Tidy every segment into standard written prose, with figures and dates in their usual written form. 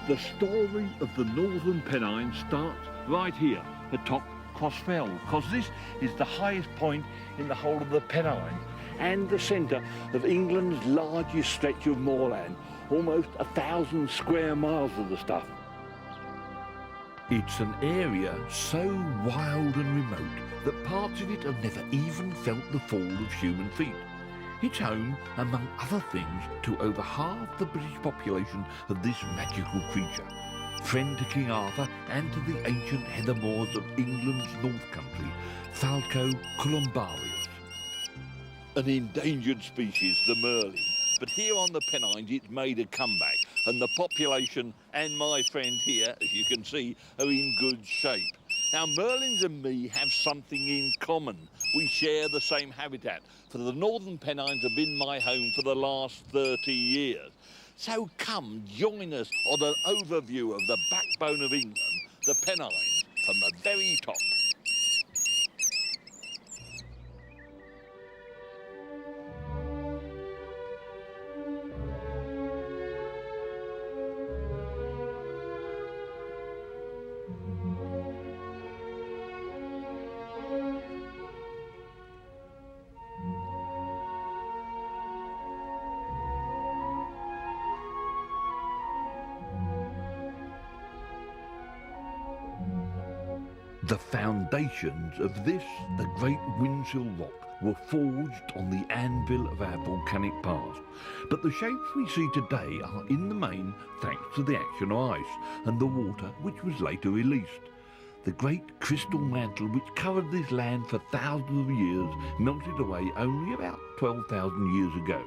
The story of the Northern Pennines starts right here atop Crossfell, because this is the highest point in the whole of the Pennines and the centre of England's largest stretch of moorland, almost 1,000 square miles of the stuff. It's an area so wild and remote that parts of it have never even felt the fall of human feet. It's home, among other things, to over half the British population of this magical creature, friend to King Arthur and to the ancient heather moors of England's North Country, Falco columbarius. An endangered species, the merlin, but here on the Pennines it's made a comeback, and the population and my friend here, as you can see, are in good shape. Now, merlins and me have something in common. We share the same habitat, for the Northern Pennines have been my home for the last 30 years. So come join us on an overview of the backbone of England, the Pennines, from the very top. The foundations of this, the great Windsill Rock, were forged on the anvil of our volcanic past. But the shapes we see today are in the main thanks to the action of ice and the water which was later released. The great crystal mantle which covered this land for thousands of years melted away only about 12,000 years ago.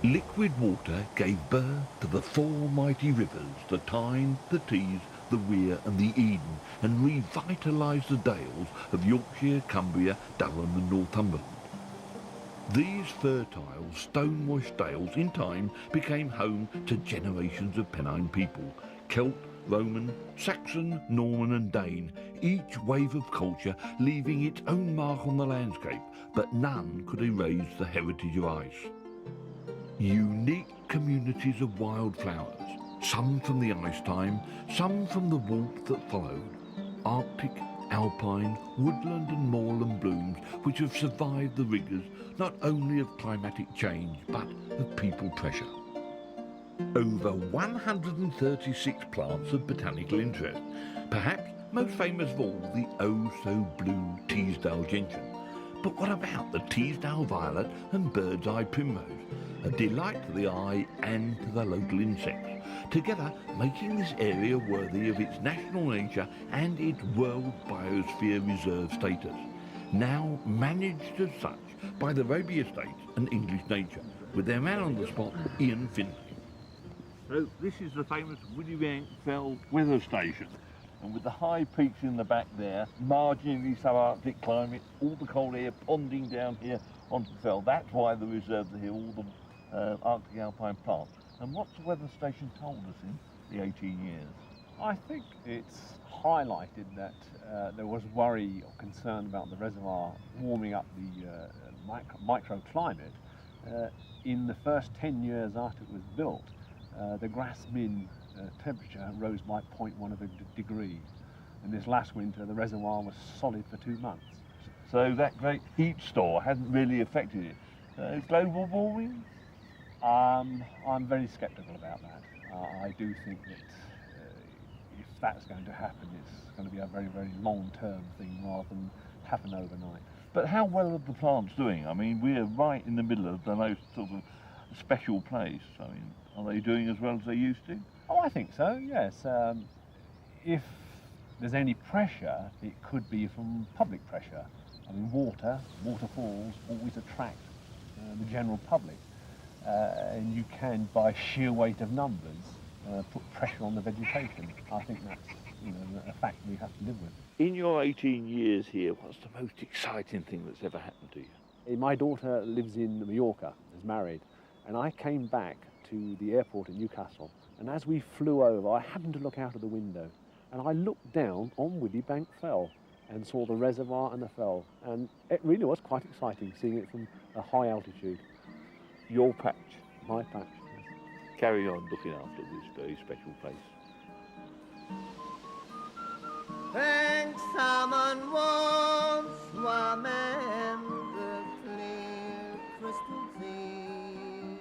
Liquid water gave birth to the four mighty rivers, the Tyne, the Tees, the Wear and the Eden, and revitalised the dales of Yorkshire, Cumbria, Durham and Northumberland. These fertile, stone-washed dales in time became home to generations of Pennine people, Celt, Roman, Saxon, Norman and Dane, each wave of culture leaving its own mark on the landscape, but none could erase the heritage of ice. Unique communities of wildflowers, some from the ice time, some from the warmth that followed. Arctic, alpine, woodland and moorland blooms which have survived the rigours not only of climatic change but of people pressure. Over 136 plants of botanical interest, perhaps most famous of all the oh-so-blue Teesdale gentian. But what about the Teesdale violet and bird's eye primrose? A delight to the eye and to the local insects, together making this area worthy of its national nature and its World Biosphere Reserve status, now managed as such by the Raby Estates and English Nature, with their man on the spot, Ian Finlay. So this is the famous Willywrank Fell weather station, and with the high peaks in the back there, marginally subarctic climate, all the cold air ponding down here onto the fell. That's why the reserves are here, all the Arctic alpine plants. And what's the weather station told us in the 18 years? I think it's highlighted that there was worry or concern about the reservoir warming up the microclimate. In the first 10 years after it was built, the grass min temperature rose by 0.1 of a degree. And this last winter, the reservoir was solid for 2 months. So that great heat store hadn't really affected it. Global warming? I'm very sceptical about that. I do think that if that's going to happen, it's going to be a very, very long-term thing rather than happen overnight. But how well are the plants doing? I mean, we're right in the middle of the most sort of special place. I mean, are they doing as well as they used to? Oh, I think so, yes. If there's any pressure, it could be from public pressure. I mean, waterfalls always attract the general public. And you can, by sheer weight of numbers, put pressure on the vegetation. I think that's a fact we have to live with. In your 18 years here, what's the most exciting thing that's ever happened to you? My daughter lives in Mallorca, is married, and I came back to the airport in Newcastle, and as we flew over, I happened to look out of the window, and I looked down on Widdybank Fell and saw the reservoir and the fell, and it really was quite exciting seeing it from a high altitude. Your patch. My patch. Carry on looking after this very special place. Pink salmon once swam in the clear crystal seas.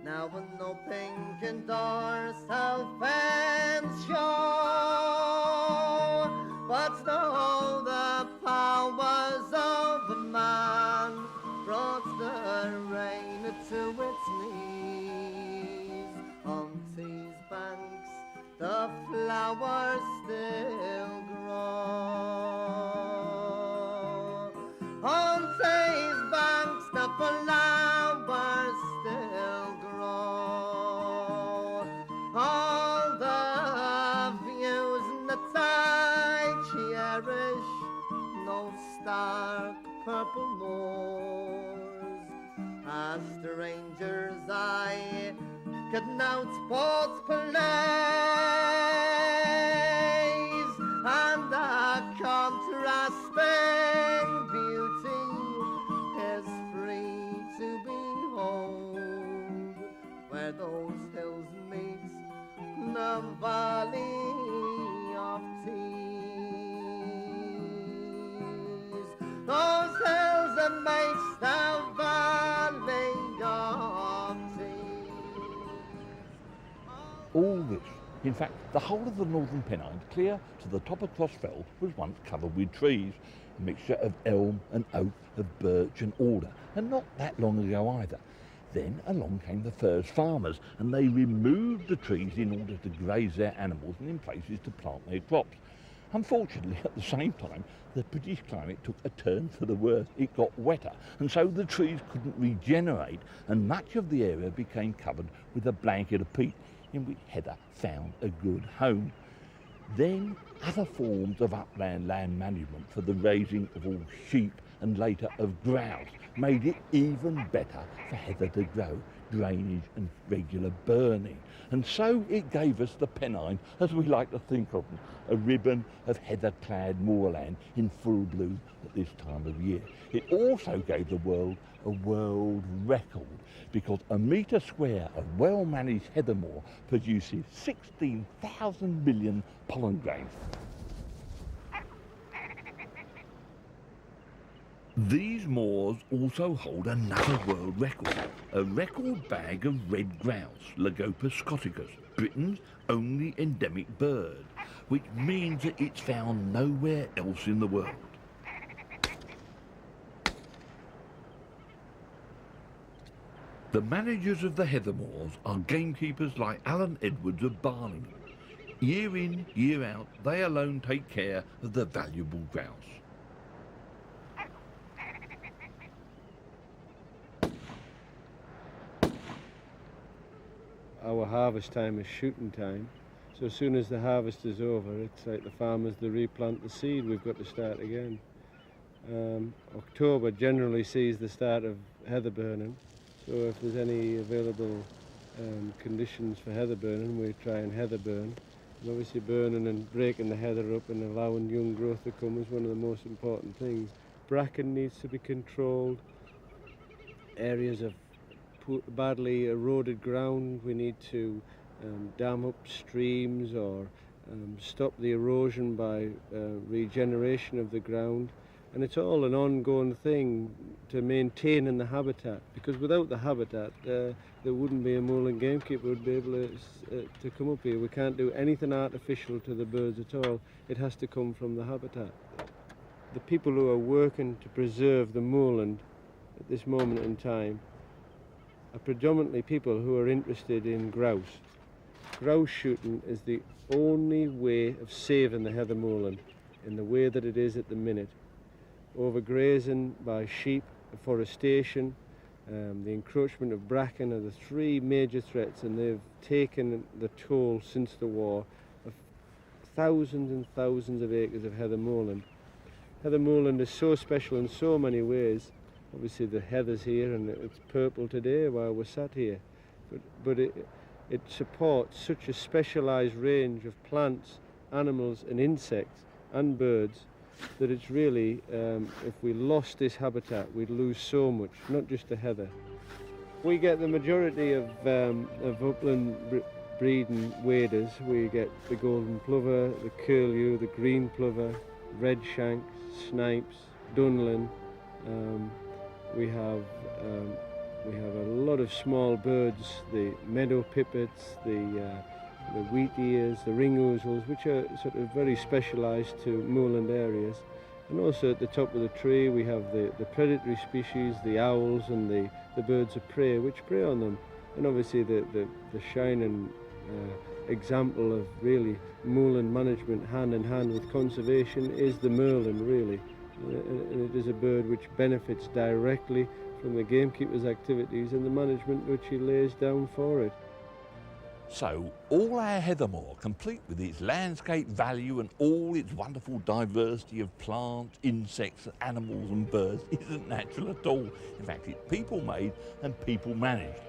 Now with no pink and dorsal fins show, but still the powers of a man brought the rain to its knees. On these banks the flowers still grow. On these banks the flowers still grow. All the views that I cherish, those stark purple moors, as strangers I could note both place, and the contrasting beauty is free to behold, where those hills meet the valley of tears. Those hills that make the valley of tears. All this, in fact, the whole of the northern Pennines, clear to the top of Cross Fell, was once covered with trees, a mixture of elm and oak, of birch and alder, and not that long ago either. Then along came the first farmers, and they removed the trees in order to graze their animals and in places to plant their crops. Unfortunately, at the same time, the British climate took a turn for the worse. It got wetter, and so the trees couldn't regenerate, and much of the area became covered with a blanket of peat, in which heather found a good home. Then other forms of upland land management for the raising of all sheep and later of grouse made it even better for heather to grow, drainage and regular burning. And so it gave us the Pennines, as we like to think of them, a ribbon of heather-clad moorland in full bloom at this time of year. It also gave the world a world record, because a metre square of well-managed heather moor produces 16,000 million pollen grains. These moors also hold another world record, a record bag of red grouse, Lagopus scoticus, Britain's only endemic bird, which means that it's found nowhere else in the world. The managers of the heather moors are gamekeepers like Alan Edwards of Barlingham. Year in, year out, they alone take care of the valuable grouse. Our harvest time is shooting time, so as soon as the harvest is over, it's like the farmers, they replant the seed, we've got to start again. October generally sees the start of heather burning, so if there's any available conditions for heather burning, we try and heather burn. And obviously burning and breaking the heather up and allowing young growth to come is one of the most important things. Bracken needs to be controlled. Areas of badly eroded ground, we need to dam up streams or stop the erosion by regeneration of the ground. And it's all an ongoing thing to maintaining the habitat, because without the habitat there wouldn't be a moorland gamekeeper who would be able to come up here. We can't do anything artificial to the birds at all. It has to come from the habitat. The people who are working to preserve the moorland at this moment in time are predominantly people who are interested in grouse. Grouse shooting is the only way of saving the heather moorland in the way that it is at the minute. Overgrazing by sheep, afforestation, the encroachment of bracken are the three major threats, and they've taken the toll since the war of thousands and thousands of acres of heather moorland. Heather moorland is so special in so many ways. Obviously the heather's here and it's purple today while we're sat here. but it supports such a specialised range of plants, animals and insects and birds that it's really, if we lost this habitat, we'd lose so much, not just the heather. We get the majority of upland breeding waders. We get the golden plover, the curlew, the green plover, redshank, snipes, dunlin. We have a lot of small birds, the meadow pipits, the wheat ears, the ring ouzels, which are sort of very specialised to moorland areas. And also at the top of the tree we have the predatory species, the owls and the birds of prey, which prey on them. And obviously the shining example of really moorland management hand in hand with conservation is the merlin, really. And it is a bird which benefits directly from the gamekeeper's activities and the management which he lays down for it. So, all our Heathermore, complete with its landscape value and all its wonderful diversity of plants, insects, animals and birds, isn't natural at all. In fact, it's people-made and people-managed.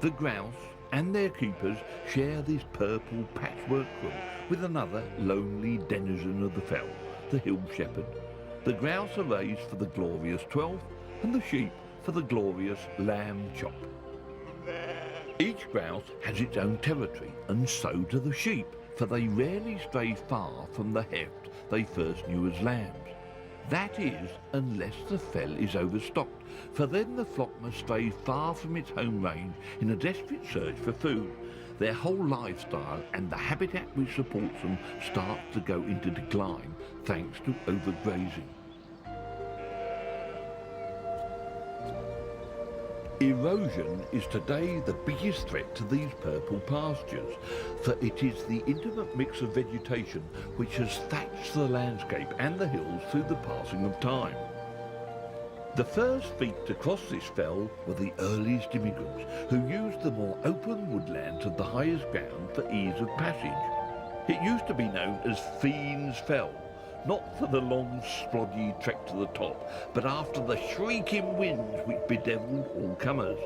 The grouse and their keepers share this purple patchwork quilt with another lonely denizen of the fell, the hill shepherd. The grouse are raised for the glorious 12th and the sheep for the glorious lamb chop. Each grouse has its own territory, and so do the sheep, for they rarely stray far from the heft they first knew as lambs. That is, unless the fell is overstocked, for then the flock must stray far from its home range in a desperate search for food. Their whole lifestyle and the habitat which supports them starts to go into decline thanks to overgrazing. Erosion is today the biggest threat to these purple pastures, for it is the intimate mix of vegetation which has thatched the landscape and the hills through the passing of time. The first feet to cross this fell were the earliest immigrants, who used the more open woodlands of the highest ground for ease of passage. It used to be known as Fiend's Fell, not for the long, splodgy trek to the top, but after the shrieking winds which bedevilled all comers.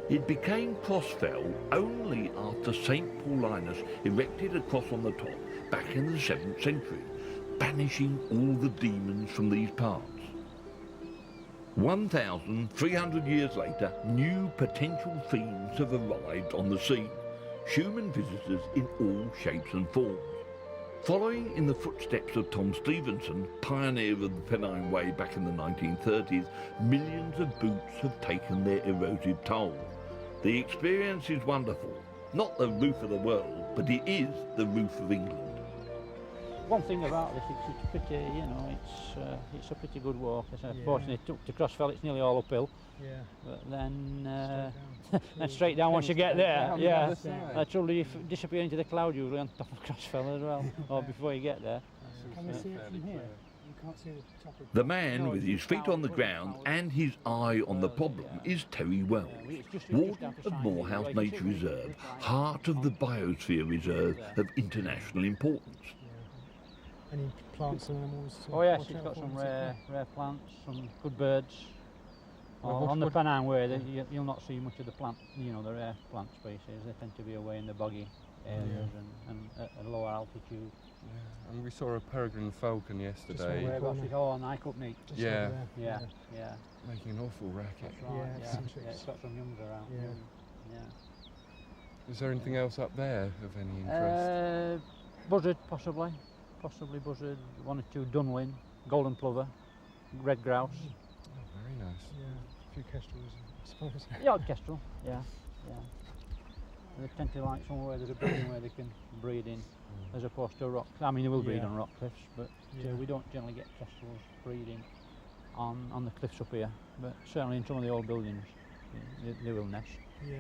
It became Crossfell only after St. Paulinus erected a cross on the top back in the 7th century, banishing all the demons from these parts. 1,300 years later, new potential fiends have arrived on the scene, human visitors in all shapes and forms. Following in the footsteps of Tom Stevenson, pioneer of the Pennine Way back in the 1930s, millions of boots have taken their erosive toll. The experience is wonderful. Not the roof of the world, but it is the roof of England. One thing about this, it's pretty, you know, it's a pretty good walk. Unfortunately, to Crossfell it's nearly all uphill. Yeah. But then and straight down once you get there. Yeah. The trouble is you disappear into the cloud usually on top of Crossfell as well, or before you get there. Can we see it from here? You can't see the top of The man with his feet on the ground and his eye on the problem is Terry Wells, warden of Morehouse Nature Reserve, heart of the Biosphere Reserve of international importance. any plants and animals? Oh yes, it's got some rare plants, some good birds. On the Pennine Way, you'll not see much of the plant, you know, the rare plant species. They tend to be away in the boggy areas and at a lower altitude. Yeah. And we saw a peregrine falcon yesterday. Oh, Nike up neat. Yeah. Yeah. Making an awful racket. That's right. Yeah, It's got some youngs around. Yeah. Is there anything else up there of any interest? Buzzard, possibly buzzard. One or two dunlin, golden plover, red grouse. Oh, very nice. Yeah, a few kestrels, I suppose. The odd kestrel, yeah. They tend to like somewhere there's a building where they can breed in, as opposed to rock. I mean, they will breed on rock cliffs, but we don't generally get kestrels breeding on the cliffs up here. But certainly in some of the old buildings, they will nest. Yeah.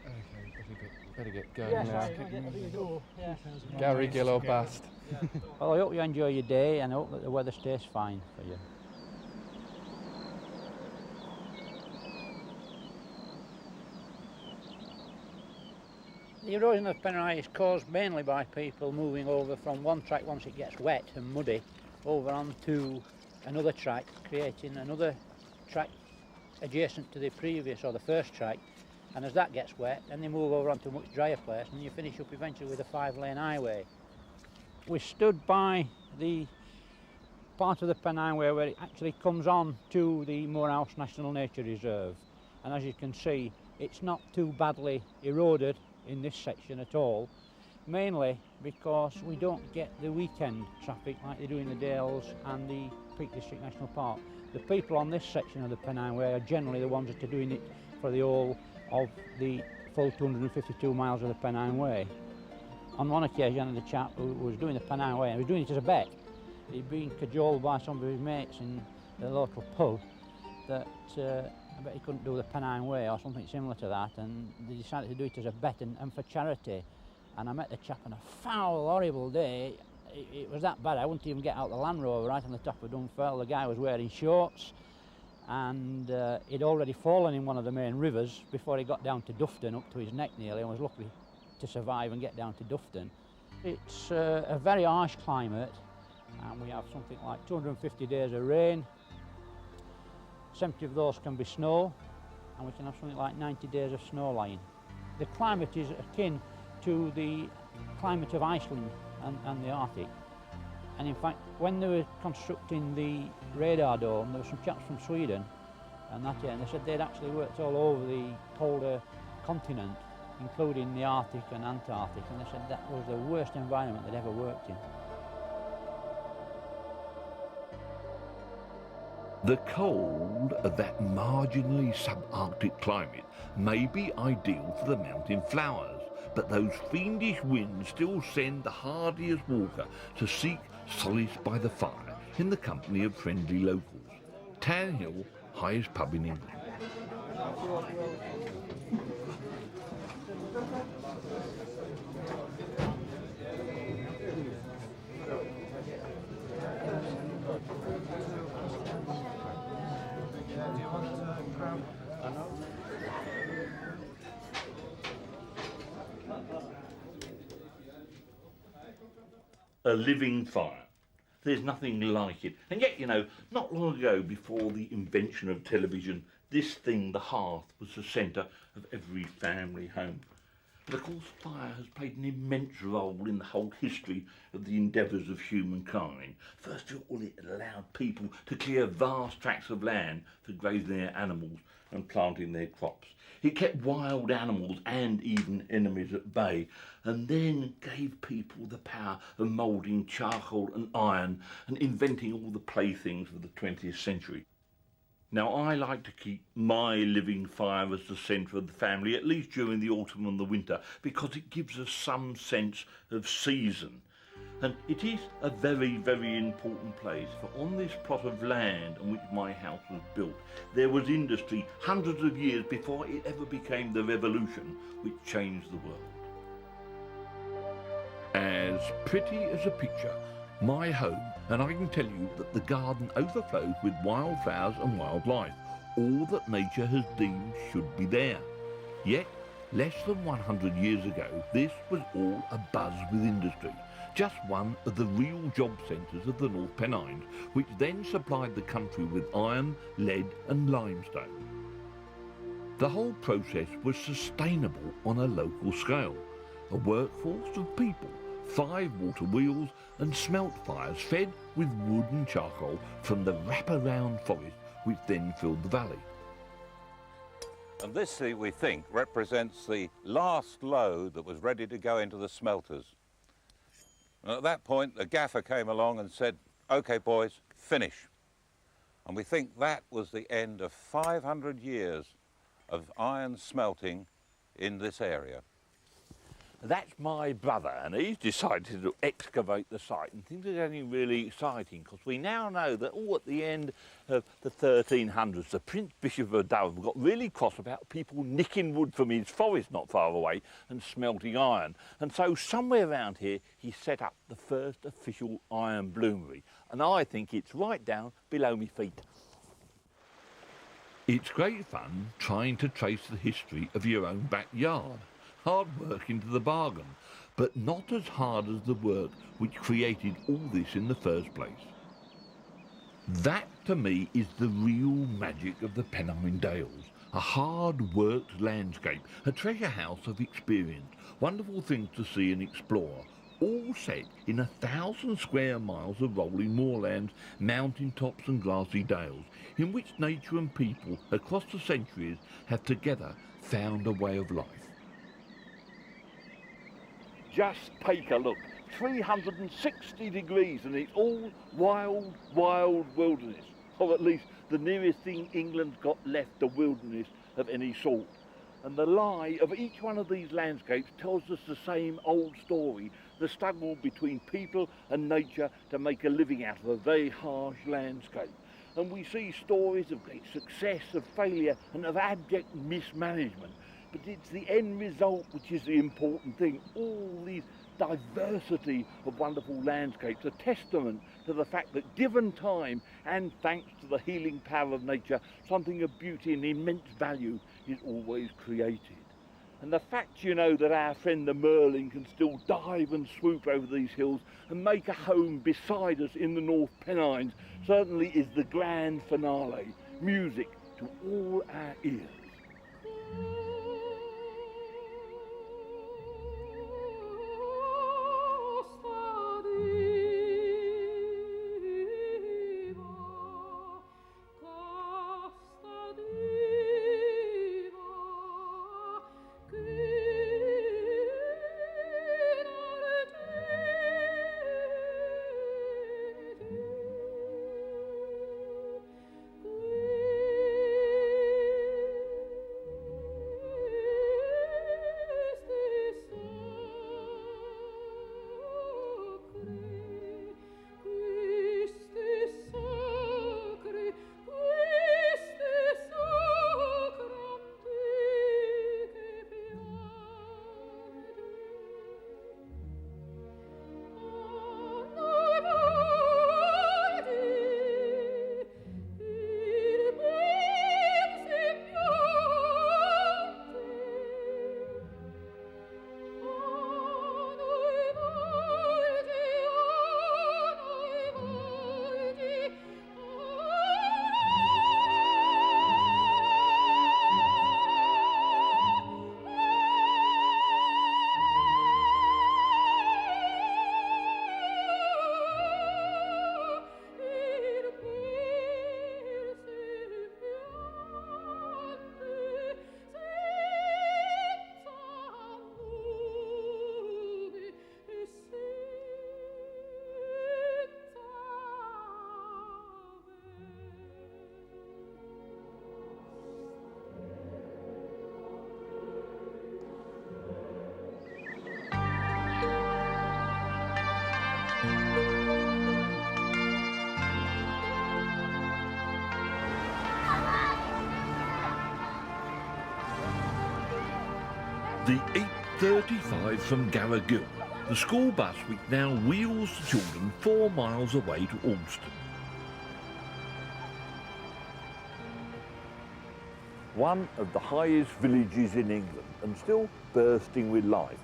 Okay, better get going now. Yeah. Gary Gill or bust. Well, I hope you enjoy your day and I hope that the weather stays fine for you. The erosion of Pennines is caused mainly by people moving over from one track once it gets wet and muddy over onto another track, creating another track adjacent to the previous or the first track, and as that gets wet, then they move over onto a much drier place, and you finish up eventually with a 5-lane highway. We stood by the part of the Pennine Way where it actually comes on to the Moorhouse National Nature Reserve, and as you can see, it's not too badly eroded in this section at all, mainly because we don't get the weekend traffic like they do in the Dales and the Peak District National Park. The people on this section of the Pennine Way are generally the ones that are doing it for the whole of the full 252 miles of the Pennine Way. On one occasion, the chap who was doing the Pennine Way, and he was doing it as a bet, he'd been cajoled by some of his mates in the local pub that I bet he couldn't do the Pennine Way or something similar to that, and they decided to do it as a bet and for charity. And I met the chap on a foul, horrible day. It was that bad I wouldn't even get out the Land Rover right on the top of Dunfermline. The guy was wearing shorts, and he'd already fallen in one of the main rivers before he got down to Dufton, up to his neck nearly, and was lucky to survive and get down to Dufton. It's a very harsh climate, and we have something like 250 days of rain. 70 of those can be snow, and we can have something like 90 days of snow lying. The climate is akin to the climate of Iceland and the Arctic. And in fact, when they were constructing the radar dome, there were some chaps from Sweden and that year, and they said they'd actually worked all over the colder continent, including the Arctic and Antarctic, and they said that was the worst environment they'd ever worked in. The cold of that marginally subarctic climate may be ideal for the mountain flowers, but those fiendish winds still send the hardiest walker to seek solace by the fire in the company of friendly locals. Tan Hill, highest pub in England. A living fire. There's nothing like it. And yet, you know, not long ago, before the invention of television, this thing, the hearth, was the centre of every family home. And of course, fire has played an immense role in the whole history of the endeavours of humankind. First of all, it allowed people to clear vast tracts of land for grazing their animals and planting their crops. It kept wild animals and even enemies at bay, and then gave people the power of moulding charcoal and iron and inventing all the playthings of the 20th century. Now, I like to keep my living fire as the centre of the family, at least during the autumn and the winter, because it gives us some sense of season. And it is a very, very important place, for on this plot of land on which my house was built, there was industry hundreds of years before it ever became the revolution which changed the world. As pretty as a picture, my home, and I can tell you that the garden overflows with wildflowers and wildlife, all that nature has deemed should be there. Yet, less than 100 years ago, this was all abuzz with industry, just one of the real job centres of the North Pennines, which then supplied the country with iron, lead and limestone. The whole process was sustainable on a local scale, a workforce of people, 5 water wheels and smelt fires fed with wood and charcoal from the wraparound forest which then filled the valley. And this, we think, represents the last load that was ready to go into the smelters. And at that point, the gaffer came along and said, "OK, boys, finish." And we think that was the end of 500 years of iron smelting in this area. That's my brother, and he's decided to excavate the site, and things are getting really exciting because we now know that at the end of the 1300s, the Prince Bishop of Durham got really cross about people nicking wood from his forest not far away and smelting iron. And so somewhere around here, he set up the first official iron bloomery, and I think it's right down below me feet. It's great fun trying to trace the history of your own backyard. Hard work into the bargain, but not as hard as the work which created all this in the first place. That to me is the real magic of the Pennine Dales. A hard-worked landscape, a treasure house of experience, wonderful things to see and explore, all set in 1,000 square miles of rolling moorlands, mountain tops and grassy dales, in which nature and people across the centuries have together found a way of life. Just take a look. 360 degrees and it's all wild, wild wilderness. Or at least the nearest thing England's got left to wilderness of any sort. And the lie of each one of these landscapes tells us the same old story, the struggle between people and nature to make a living out of a very harsh landscape. And we see stories of great success, of failure and of abject mismanagement. But it's the end result which is the important thing. All these diversity of wonderful landscapes, a testament to the fact that given time and thanks to the healing power of nature, something of beauty and immense value is always created. And the fact, you know, that our friend the Merlin can still dive and swoop over these hills and make a home beside us in the North Pennines certainly is the grand finale, music to all our ears. The 8:35 from Garrigill, the school bus which now wheels the children 4 miles away to Alston. One of the highest villages in England and still bursting with life.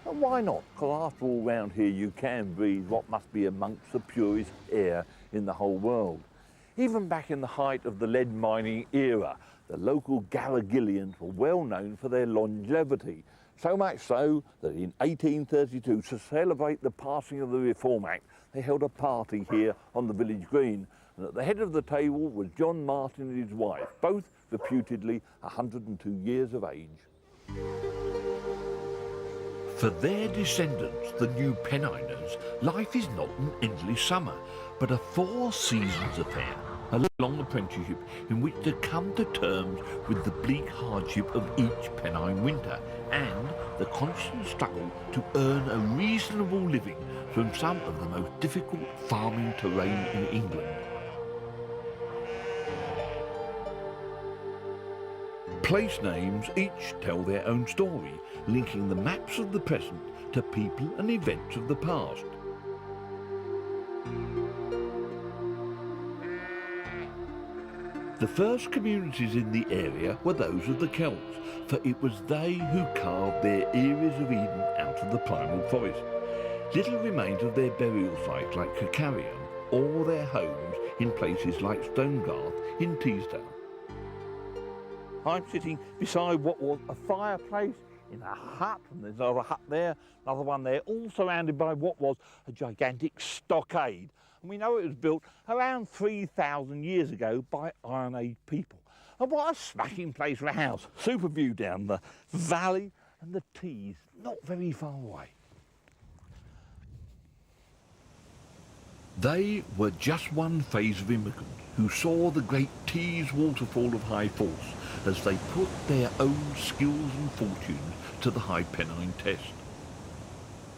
And why not? Because after all, round here you can breathe what must be amongst the purest air in the whole world. Even back in the height of the lead mining era, the local Garrigillians were well known for their longevity. So much so that in 1832, to celebrate the passing of the Reform Act, they held a party here on the village green. And at the head of the table was John Martin and his wife, both reputedly 102 years of age. For their descendants, the new Penniners, life is not an endless summer, but a 4 seasons affair, a long apprenticeship in which to come to terms with the bleak hardship of each Pennine winter and the constant struggle to earn a reasonable living from some of the most difficult farming terrain in England. Place names each tell their own story, linking the maps of the present to people and events of the past. The first communities in the area were those of the Celts, for it was they who carved their areas of Eden out of the primal forest. Little remains of their burial sites like Cacarrion or their homes in places like Stonegarth in Teesdale. I'm sitting beside what was a fireplace in a hut, and there's another hut there, another one there, all surrounded by what was a gigantic stockade. And we know it was built around 3,000 years ago by Iron Age people. And what a smashing place for a house. Super view down the valley and the Tees, not very far away. They were just one phase of immigrants who saw the great Tees waterfall of High Force as they put their own skills and fortunes to the High Pennine test.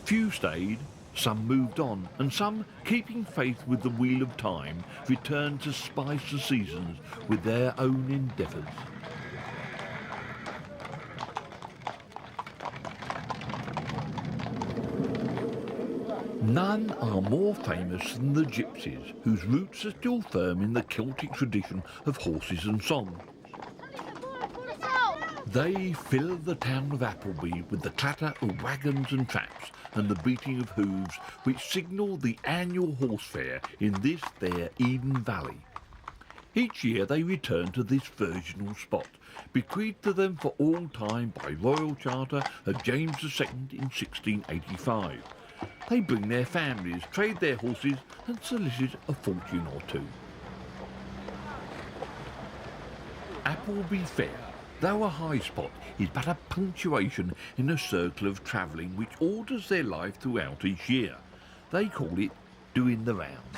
Few stayed, some moved on, and some, keeping faith with the wheel of time, returned to spice the seasons with their own endeavours. None are more famous than the Gypsies, whose roots are still firm in the Celtic tradition of horses and song. They fill the town of Appleby with the clatter of wagons and traps and the beating of hooves which signal the annual horse fair in this their Eden Valley. Each year they return to this virginal spot, bequeathed to them for all time by royal charter of James II in 1685. They bring their families, trade their horses and solicit a fortune or two. Appleby Fair, though a high spot, is but a punctuation in a circle of travelling which orders their life throughout each year. They call it doing the round.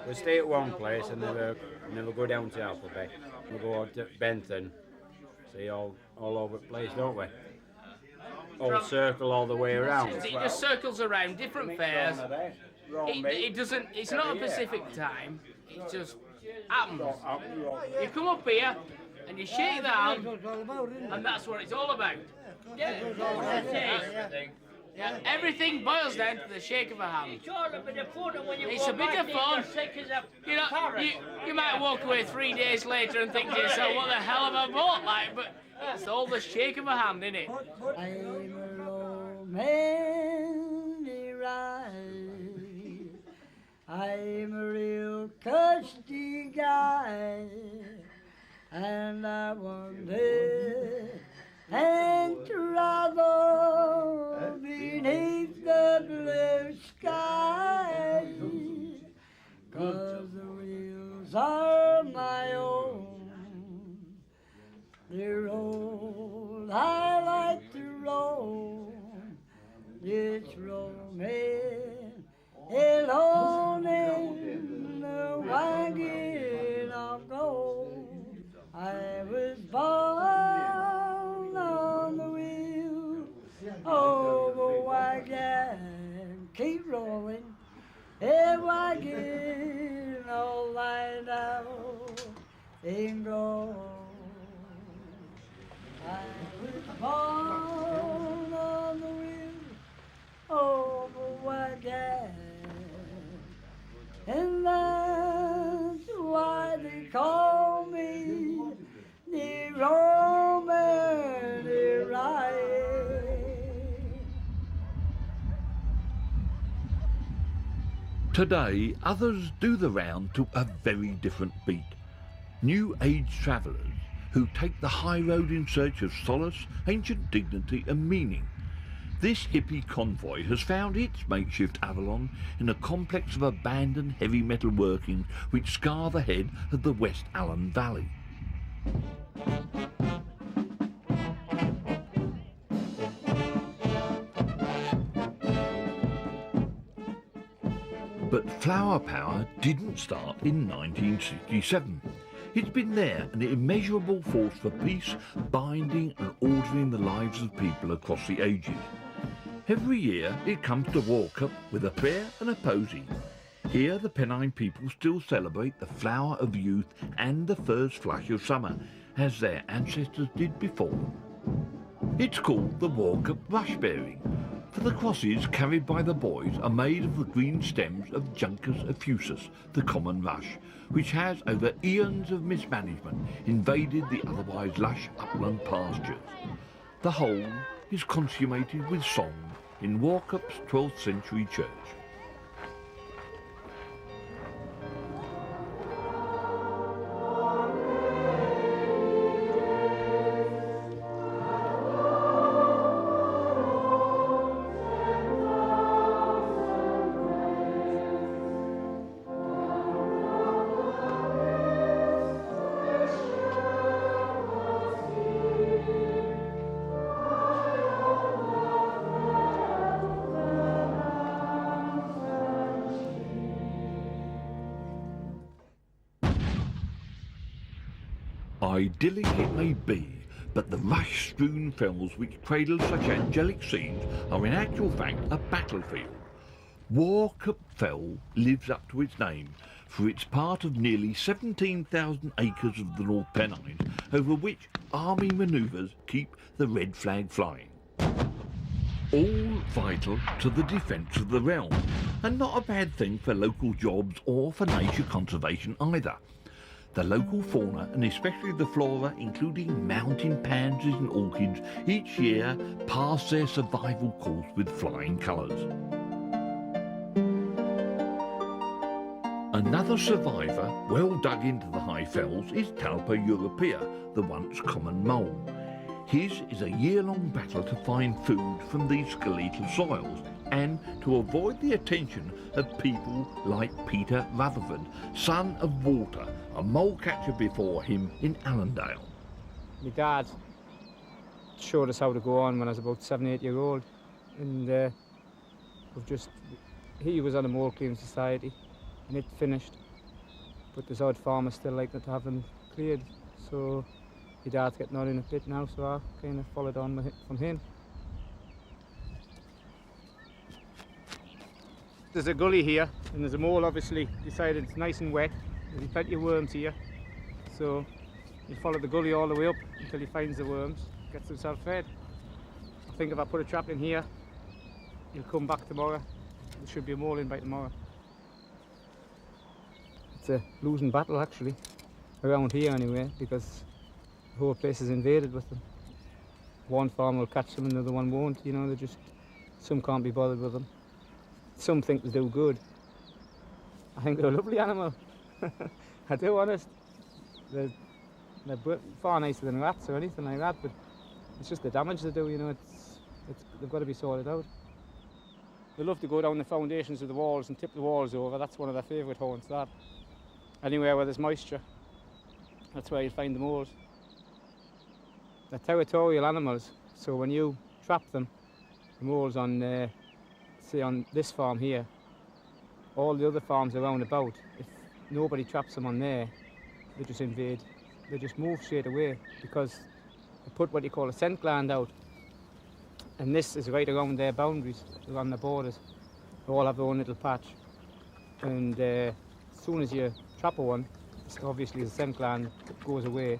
We stay at one place and never go down to Appleby. We go to Benton, see all over the place, don't we? All circle all the way around. It just circles around different fairs. It doesn't. It's not a specific time. It just happens. You come up here and you shake the hand, and that's what it's all about. Yeah, everything boils down to the shake of a hand. It's a bit of fun. You know, you might walk away 3 days later and think to yourself, what the hell have I bought? Like, but it's all the shake of a hand, isn't it? I'm a romantic ride. I'm a real custy guy, and I wonder and travel beneath the blue sky, 'cause the wheels are my own. They roll, I like to roll. It's romance alone in the wagon of gold. I was born on the wheel of a wagon. Keep rolling, a wagon all lined out in gold. I was born on the wheel of a wagon, and that's why they call me the romantic ride. Today, others do the round to a very different beat. New age travellers who take the high road in search of solace, ancient dignity and meaning. This hippie convoy has found its makeshift Avalon in a complex of abandoned heavy metal workings which scar the head of the West Allen Valley. But flower power didn't start in 1967. It's been there, an immeasurable force for peace, binding and ordering the lives of people across the ages. Every year it comes to Warcup with a prayer and a posy. Here the Pennine people still celebrate the flower of youth and the first flush of summer, as their ancestors did before. It's called the Warcup Rush Bearing, for the crosses carried by the boys are made of the green stems of Juncus effusus, the common rush, which has over eons of mismanagement invaded the otherwise lush upland pastures. The whole is consummated with song in Warcup's 12th century church. Idyllic it may be, but the rush-strewn fells which cradle such angelic scenes are in actual fact a battlefield. Warcup Fell lives up to its name, for it's part of nearly 17,000 acres of the North Pennines, over which army manoeuvres keep the red flag flying. All vital to the defence of the realm, and not a bad thing for local jobs or for nature conservation either. The local fauna, and especially the flora, including mountain pansies and orchids, each year pass their survival course with flying colours. Another survivor, well dug into the high fells, is Talpa europea, the once common mole. His is a year-long battle to find food from these skeletal soils and to avoid the attention of people like Peter Rutherford, son of Walter, a mole catcher before him in Allendale. My dad showed us how to go on when I was about 7, 8 years old, and he was on a mole clearing society and it finished, but there's odd farmers still like to have them cleared, so my dad's getting on in a bit now, so I kind of followed on with it from him. There's a gully here, and there's a mole obviously decided it's nice and wet. There's plenty of worms here, so you follow the gully all the way up until he finds the worms, gets himself fed. I think if I put a trap in here, he'll come back tomorrow. There should be a mole in by tomorrow. It's a losing battle actually, around here anyway, because the whole place is invaded with them. One farm will catch them, another one won't, you know, some can't be bothered with them. Some think they do good. I think they're a lovely animal. I do, honest. They're far nicer than rats or anything like that, but it's just the damage they do, you know, they've got to be sorted out. They love to go down the foundations of the walls and tip the walls over. That's one of their favourite haunts, that. Anywhere where there's moisture, that's where you'll find the moles. They're territorial animals, so when you trap them, the moles on, say on this farm here, all the other farms around about, if nobody traps them on there, they just invade. They just move straight away because they put what you call a scent gland out, and this is right around their boundaries, around the borders. They all have their own little patch, and as soon as you trap one, obviously the scent gland goes away.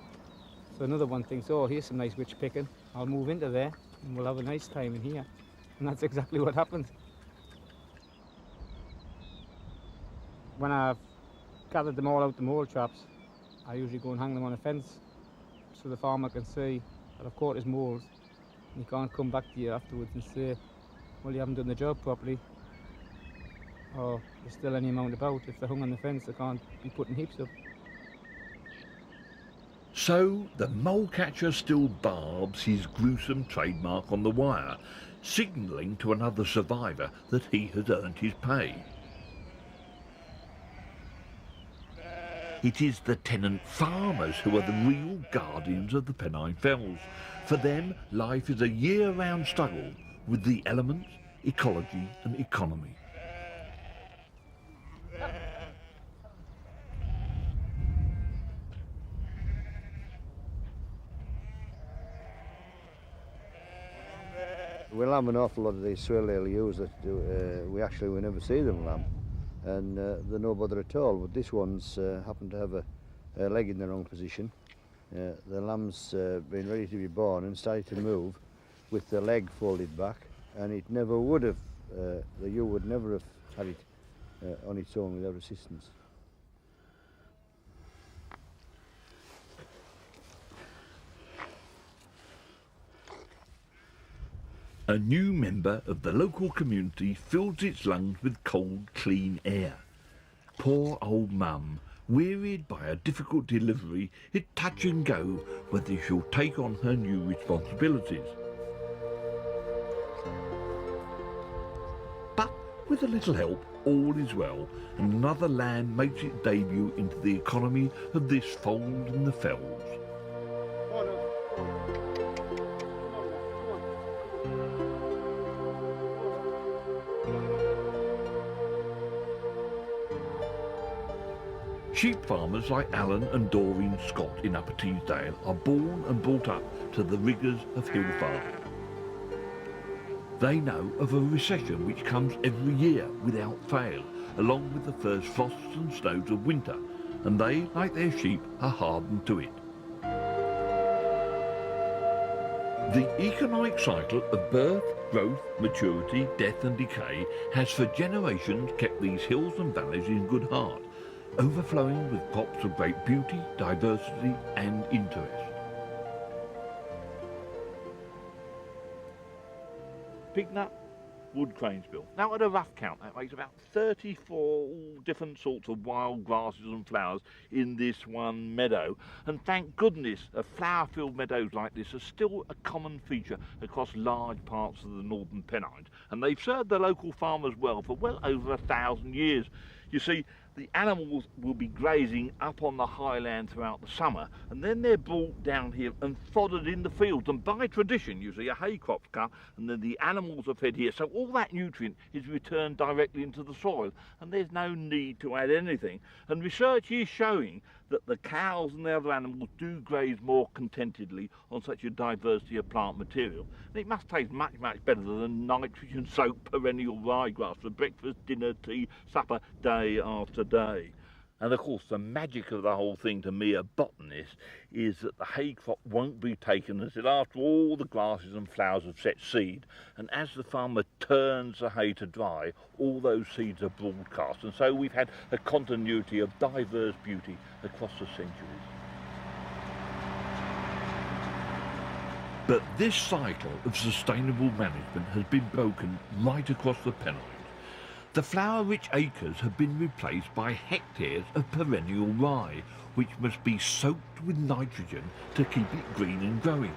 So another one thinks, oh, here's some nice witch picking, I'll move into there and we'll have a nice time in here. And that's exactly what happens. When I've gathered them all out the mole traps, I usually go and hang them on a fence so the farmer can see that I've caught his moles. And he can't come back to you afterwards and say, well, you haven't done the job properly, or there's still any amount about. If they're hung on the fence, they can't be putting heaps up. So the mole catcher still barbs his gruesome trademark on the wire, signalling to another survivor that he has earned his pay. It is the tenant farmers who are the real guardians of the Pennine Fells. For them, life is a year-round struggle with the elements, ecology and economy. We lamb an awful lot of these swale ewes that we never see them lamb, and they're no bother at all. But this one's happened to have a leg in the wrong position. The lamb's been ready to be born and started to move with the leg folded back, and it never would have, the ewe would never have had it on its own without assistance. A new member of the local community fills its lungs with cold, clean air. Poor old Mum, wearied by a difficult delivery, is touch and go whether she'll take on her new responsibilities. But with a little help, all is well, and another lamb makes its debut into the economy of this fold in the fells. Sheep farmers like Alan and Doreen Scott in Upper Teesdale are born and brought up to the rigours of hill farming. They know of a recession which comes every year without fail, along with the first frosts and snows of winter, and they, like their sheep, are hardened to it. The economic cycle of birth, growth, maturity, death and decay has for generations kept these hills and valleys in good heart, overflowing with crops of great beauty, diversity and interest. Pignut, Wood Cranesbill. Now at a rough count that makes about 34 different sorts of wild grasses and flowers in this one meadow, and thank goodness flower-filled meadows like this are still a common feature across large parts of the northern Pennines, and they've served the local farmers well for well over 1,000 years. You see, the animals will be grazing up on the highland throughout the summer, and then they're brought down here and foddered in the fields, and by tradition you see a hay crop's cut and then the animals are fed here, so all that nutrient is returned directly into the soil and there's no need to add anything. And research is showing that the cows and the other animals do graze more contentedly on such a diversity of plant material. And it must taste much, much better than nitrogen-soaked perennial ryegrass for breakfast, dinner, tea, supper, day after day. And of course the magic of the whole thing to me, a botanist, is that the hay crop won't be taken until after all the grasses and flowers have set seed, and as the farmer turns the hay to dry, all those seeds are broadcast, and so we've had a continuity of diverse beauty across the centuries. But this cycle of sustainable management has been broken right across the Pennines. The flower-rich acres have been replaced by hectares of perennial rye, which must be soaked with nitrogen to keep it green and growing.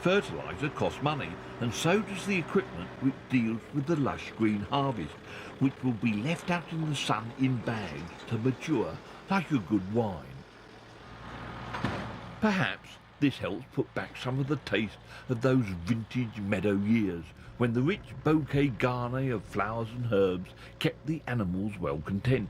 Fertiliser costs money, and so does the equipment which deals with the lush green harvest, which will be left out in the sun in bags to mature like a good wine. Perhaps this helps put back some of the taste of those vintage meadow years, when the rich bouquet garni of flowers and herbs kept the animals well content.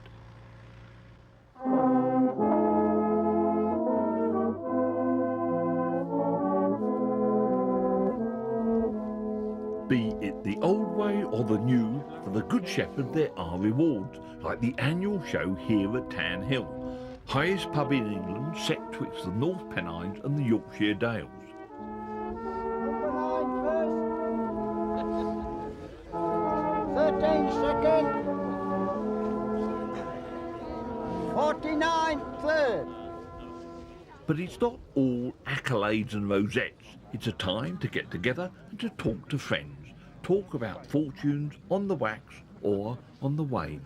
Be it the old way or the new, for the Good Shepherd there are rewards, like the annual show here at Tan Hill, highest pub in England set twixt the North Pennines and the Yorkshire Dales. 13 second, 49 third. But it's not all accolades and rosettes. It's a time to get together and to talk to friends. Talk about fortunes on the wax or on the wane.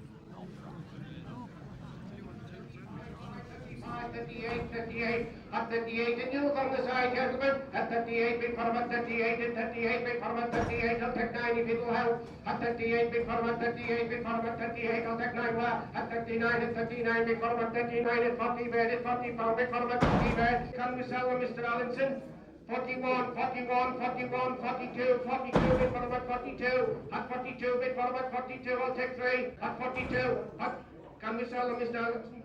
38, at 38 in youth on the side, gentlemen. At 38, big firm at 38, and 38, big firm at 38, I'll take 9 if it'll help. At 38, big firm at 38, big firm at 38, I'll take 9 well. At 39 and 39, big firm at 39 and 40 bed, and 40 pound, big firm at 40 bed. Can we sell them, Mr. Allinson? 41, 41, 41, 42, 42, bid for about 42. At 42, bid for about 42, I'll take 3. At 42, can we sell them, Mr. Allinson?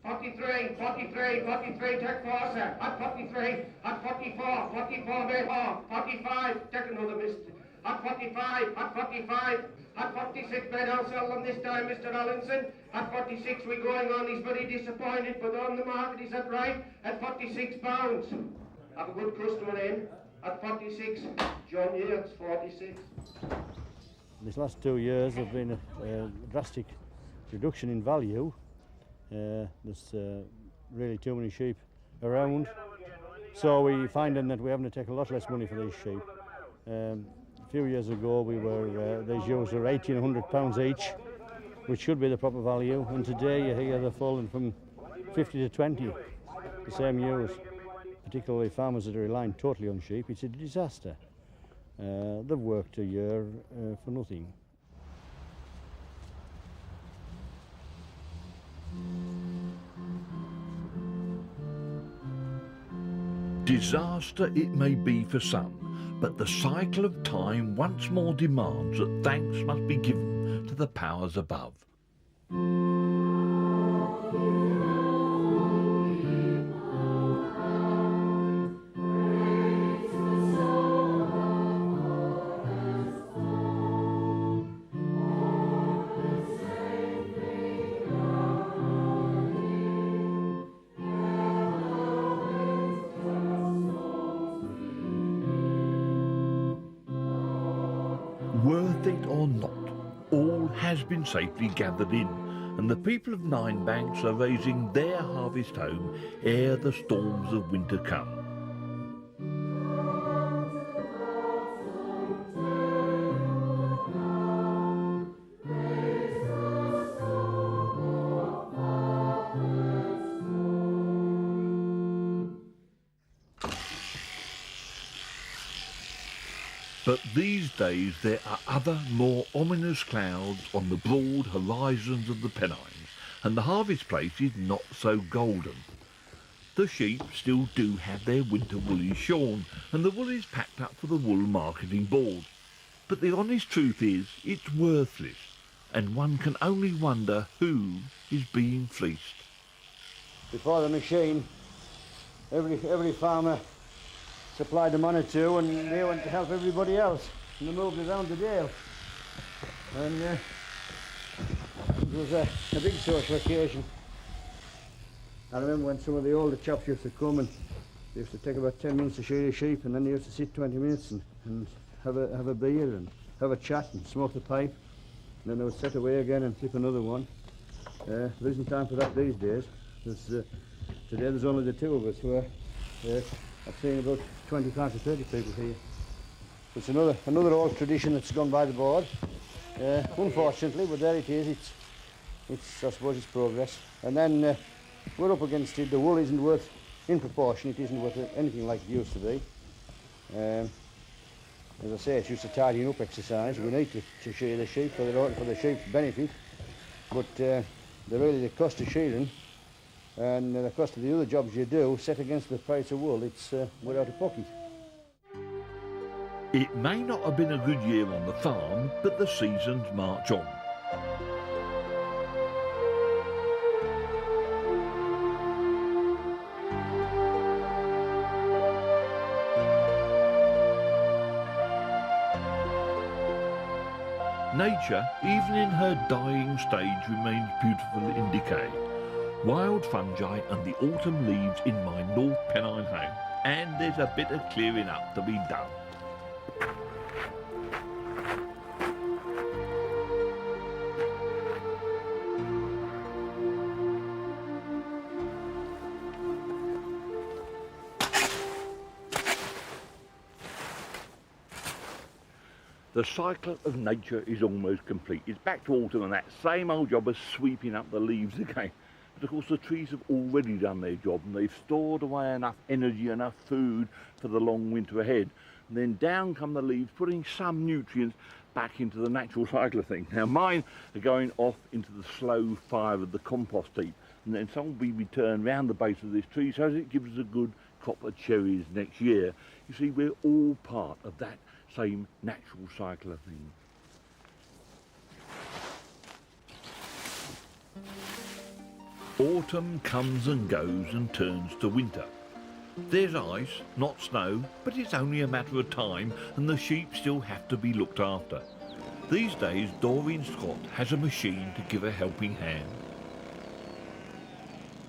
43, 43, 43, take 4, sir. At 43, at 44, 44, bid 4. 45, take another, Mr. At 45, at 45, at 46, bid, I'll sell them this time, Mr. Allinson. At 46, we're going on, he's very disappointed, but on the market, is that right? At 46 pounds. Have a good customer in. At 46, John Yates, 46. These last 2 years have been a drastic reduction in value. There's really too many sheep around, so we're finding that we're having to take a lot less money for these sheep. A few years ago these ewes were £1,800 each, which should be the proper value, and today you hear they're falling from 50 to 20, the same ewes. Particularly farmers that are relying totally on sheep, it's a disaster. They've worked a year for nothing. Disaster it may be for some, but the cycle of time once more demands that thanks must be given to the powers above. Worth it or not, all has been safely gathered in, and the people of Nine Banks are raising their harvest home ere the storms of winter come. But these days there are other, more ominous clouds on the broad horizons of the Pennines, and the harvest place is not so golden. The sheep still do have their winter woolies shorn, and the wool is packed up for the wool marketing board. But the honest truth is, it's worthless, and one can only wonder who is being fleeced. Before the machine, every farmer supplied a man or two, and they went to help everybody else, and they moved around the dale. And it was a big social occasion. I remember when some of the older chaps used to come, and they used to take about 10 minutes to shear a sheep, and then they used to sit 20 minutes and have a beer and have a chat and smoke the pipe, and then they would set away again and flip another one. There isn't time for that these days. Today there's only the two of us who are I've seen about 25 to 30 people here. It's another old tradition that's gone by the board. Unfortunately, but there it is. It's I suppose it's progress. And then we're up against it. The wool isn't worth, in proportion, it isn't worth anything like it used to be. As I say, it's just a tidying up exercise. We need to shear the sheep for the sheep's benefit, but the cost of shearing and the cost of the other jobs you do set against the price of wool, it's we're out of pocket. It may not have been a good year on the farm, but the seasons march on. Nature, even in her dying stage, remains beautiful in decay. Wild fungi and the autumn leaves in my North Pennine home, and there's a bit of clearing up to be done. The cycle of nature is almost complete. It's back to autumn and that same old job of sweeping up the leaves again. But of course the trees have already done their job, and they've stored away enough energy, enough food for the long winter ahead. And then down come the leaves, putting some nutrients back into the natural cycle of things. Now mine are going off into the slow fire of the compost heap, and then some will be returned round the base of this tree so as it gives us a good crop of cherries next year. You see, we're all part of that same natural cycle of things. Autumn comes and goes and turns to winter. There's ice, not snow, but it's only a matter of time, and the sheep still have to be looked after. These days, Doreen Scott has a machine to give a helping hand.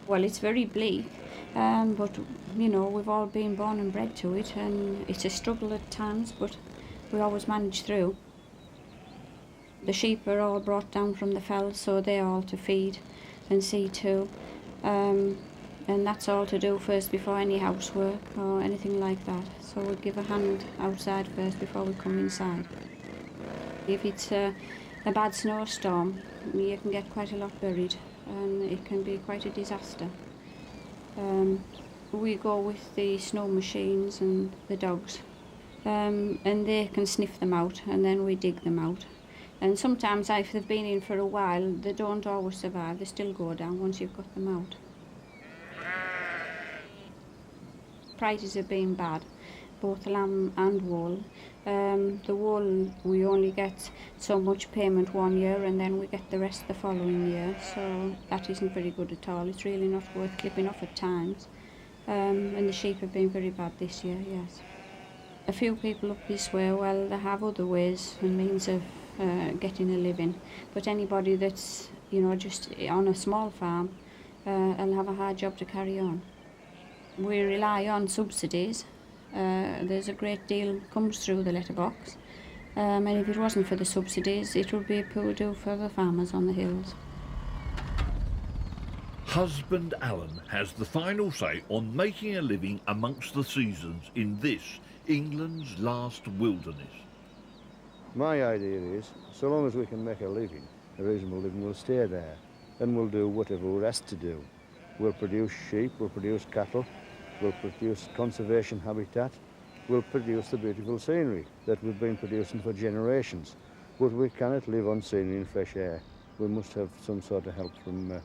Well, it's very bleak, but you know, we've all been born and bred to it, and it's a struggle at times, but we always manage through. The sheep are all brought down from the fell, so they're all to feed and see to, and that's all to do first before any housework or anything like that. So we give a hand outside first before we come inside. If it's a bad snowstorm, you can get quite a lot buried, and it can be quite a disaster. We go with the snow machines and the dogs, and they can sniff them out, and then we dig them out. And sometimes, if they've been in for a while, they don't always survive. They still go down once you've got them out. Prices have been bad, both lamb and wool. The wool, we only get so much payment one year, and then we get the rest the following year. So that isn't very good at all. It's really not worth clipping off at times. And the sheep have been very bad this year, yes. A few people up this way, well, they have other ways and means of getting a living, but anybody that's, you know, just on a small farm will have a hard job to carry on. We rely on subsidies. There's a great deal comes through the letterbox, And if it wasn't for the subsidies, it would be a poor do for the farmers on the hills. Husband Alan has the final say on making a living amongst the seasons in this, England's last wilderness. My idea is, so long as we can make a living, a reasonable living, we'll stay there and we'll do whatever we're asked to do. We'll produce sheep, we'll produce cattle, we'll produce conservation habitat, we'll produce the beautiful scenery that we've been producing for generations. But we cannot live on scenery and fresh air. We must have some sort of help from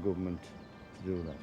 government to do that.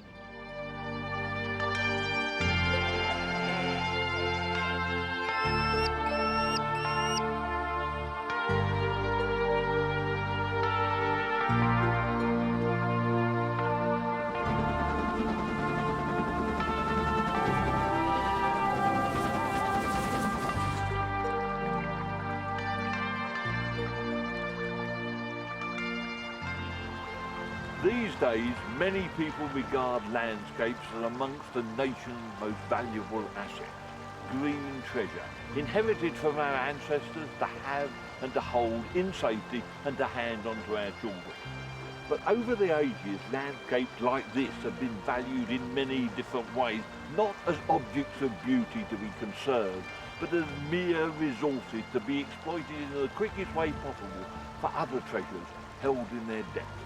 These days, many people regard landscapes as amongst the nation's most valuable assets. Green treasure, inherited from our ancestors to have and to hold in safety and to hand on to our children. But over the ages, landscapes like this have been valued in many different ways, not as objects of beauty to be conserved, but as mere resources to be exploited in the quickest way possible for other treasures held in their depths.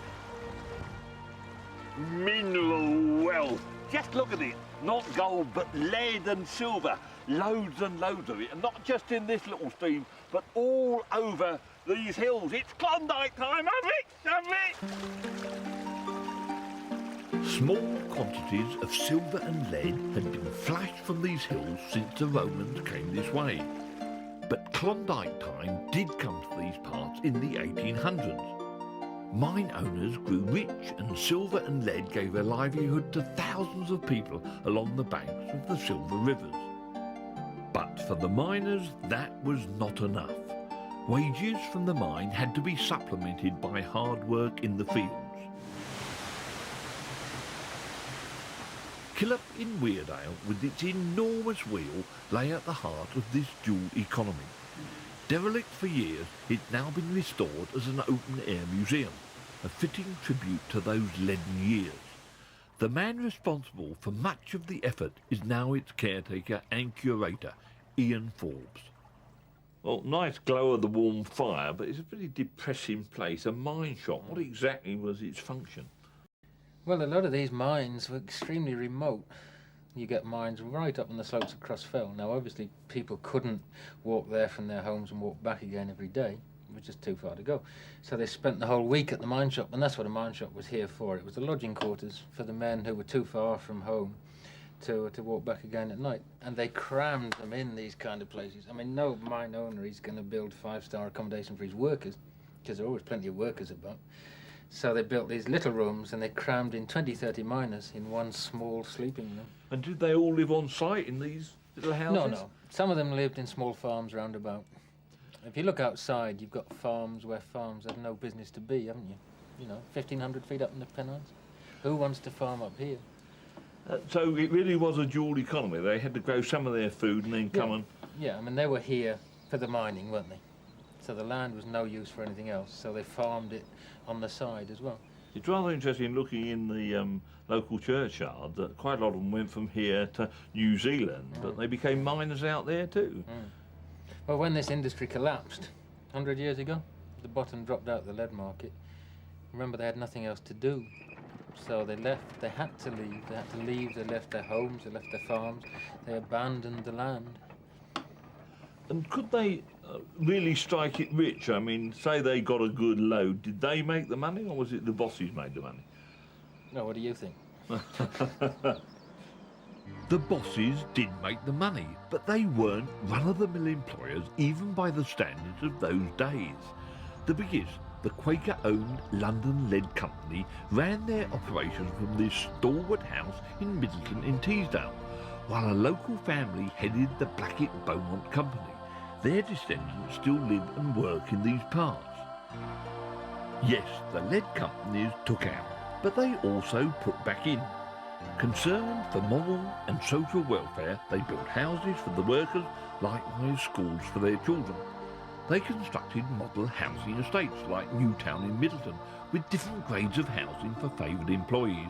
Mineral wealth. Just look at it. Not gold, but lead and silver. Loads and loads of it. And not just in this little stream, but all over these hills. It's Klondike time, have it? Small quantities of silver and lead had been flashed from these hills since the Romans came this way. But Klondike time did come to these parts in the 1800s. Mine owners grew rich, and silver and lead gave a livelihood to thousands of people along the banks of the Silver Rivers. But for the miners, that was not enough. Wages from the mine had to be supplemented by hard work in the fields. Killop in Weardale, with its enormous wheel, lay at the heart of this dual economy. Derelict for years, it's now been restored as an open-air museum, a fitting tribute to those leaden years. The man responsible for much of the effort is now its caretaker and curator, Ian Forbes. Well, nice glow of the warm fire, but it's a pretty depressing place, a mine shop. What exactly was its function? Well, a lot of these mines were extremely remote. You get mines right up on the slopes of Cross Fell. Now, obviously, people couldn't walk there from their homes and walk back again every day. It was just too far to go. So they spent the whole week at the mine shop, and that's what a mine shop was here for. It was the lodging quarters for the men who were too far from home to walk back again at night. And they crammed them in these kind of places. I mean, no mine owner is going to build 5-star accommodation for his workers, because there are always plenty of workers about. So they built these little rooms, and they crammed in 20, 30 miners in one small sleeping room. And did they all live on site in these little houses? No, no. Some of them lived in small farms round about. If you look outside, you've got farms where farms have no business to be, haven't you? You know, 1,500 feet up in the Pennines. Who wants to farm up here? So it really was a dual economy. They had to grow some of their food and then come and... Yeah, I mean, they were here for the mining, weren't they? So the land was no use for anything else, so they farmed it on the side as well. It's rather interesting looking in the local churchyard that quite a lot of them went from here to New Zealand, but they became miners out there too. Well, when this industry collapsed 100 years ago, the bottom dropped out the lead market. Remember, they had nothing else to do. So they left, they had to leave, they left their homes, they left their farms, they abandoned the land. And could they really strike it rich? I mean, say they got a good load, did they make the money or was it the bosses made the money? No, what do you think? The bosses did make the money, but they weren't run-of-the-mill employers even by the standards of those days. The biggest, the Quaker-owned London Lead Company, ran their operations from this stalwart house in Middleton in Teesdale, while a local family headed the Blackett-Beaumont Company. Their descendants still live and work in these parts. Yes, the lead companies took out, but they also put back in. Concerned for moral and social welfare, they built houses for the workers, likewise schools for their children. They constructed model housing estates like Newtown in Middleton, with different grades of housing for favoured employees.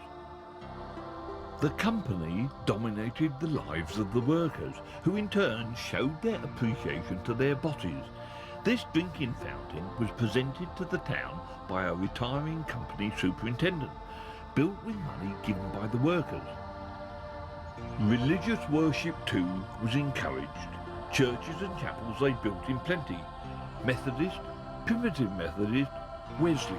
The company dominated the lives of the workers, who in turn showed their appreciation to their bosses. This drinking fountain was presented to the town by a retiring company superintendent, built with money given by the workers. Religious worship too was encouraged. Churches and chapels they built in plenty. Methodist, Primitive Methodist, Wesley.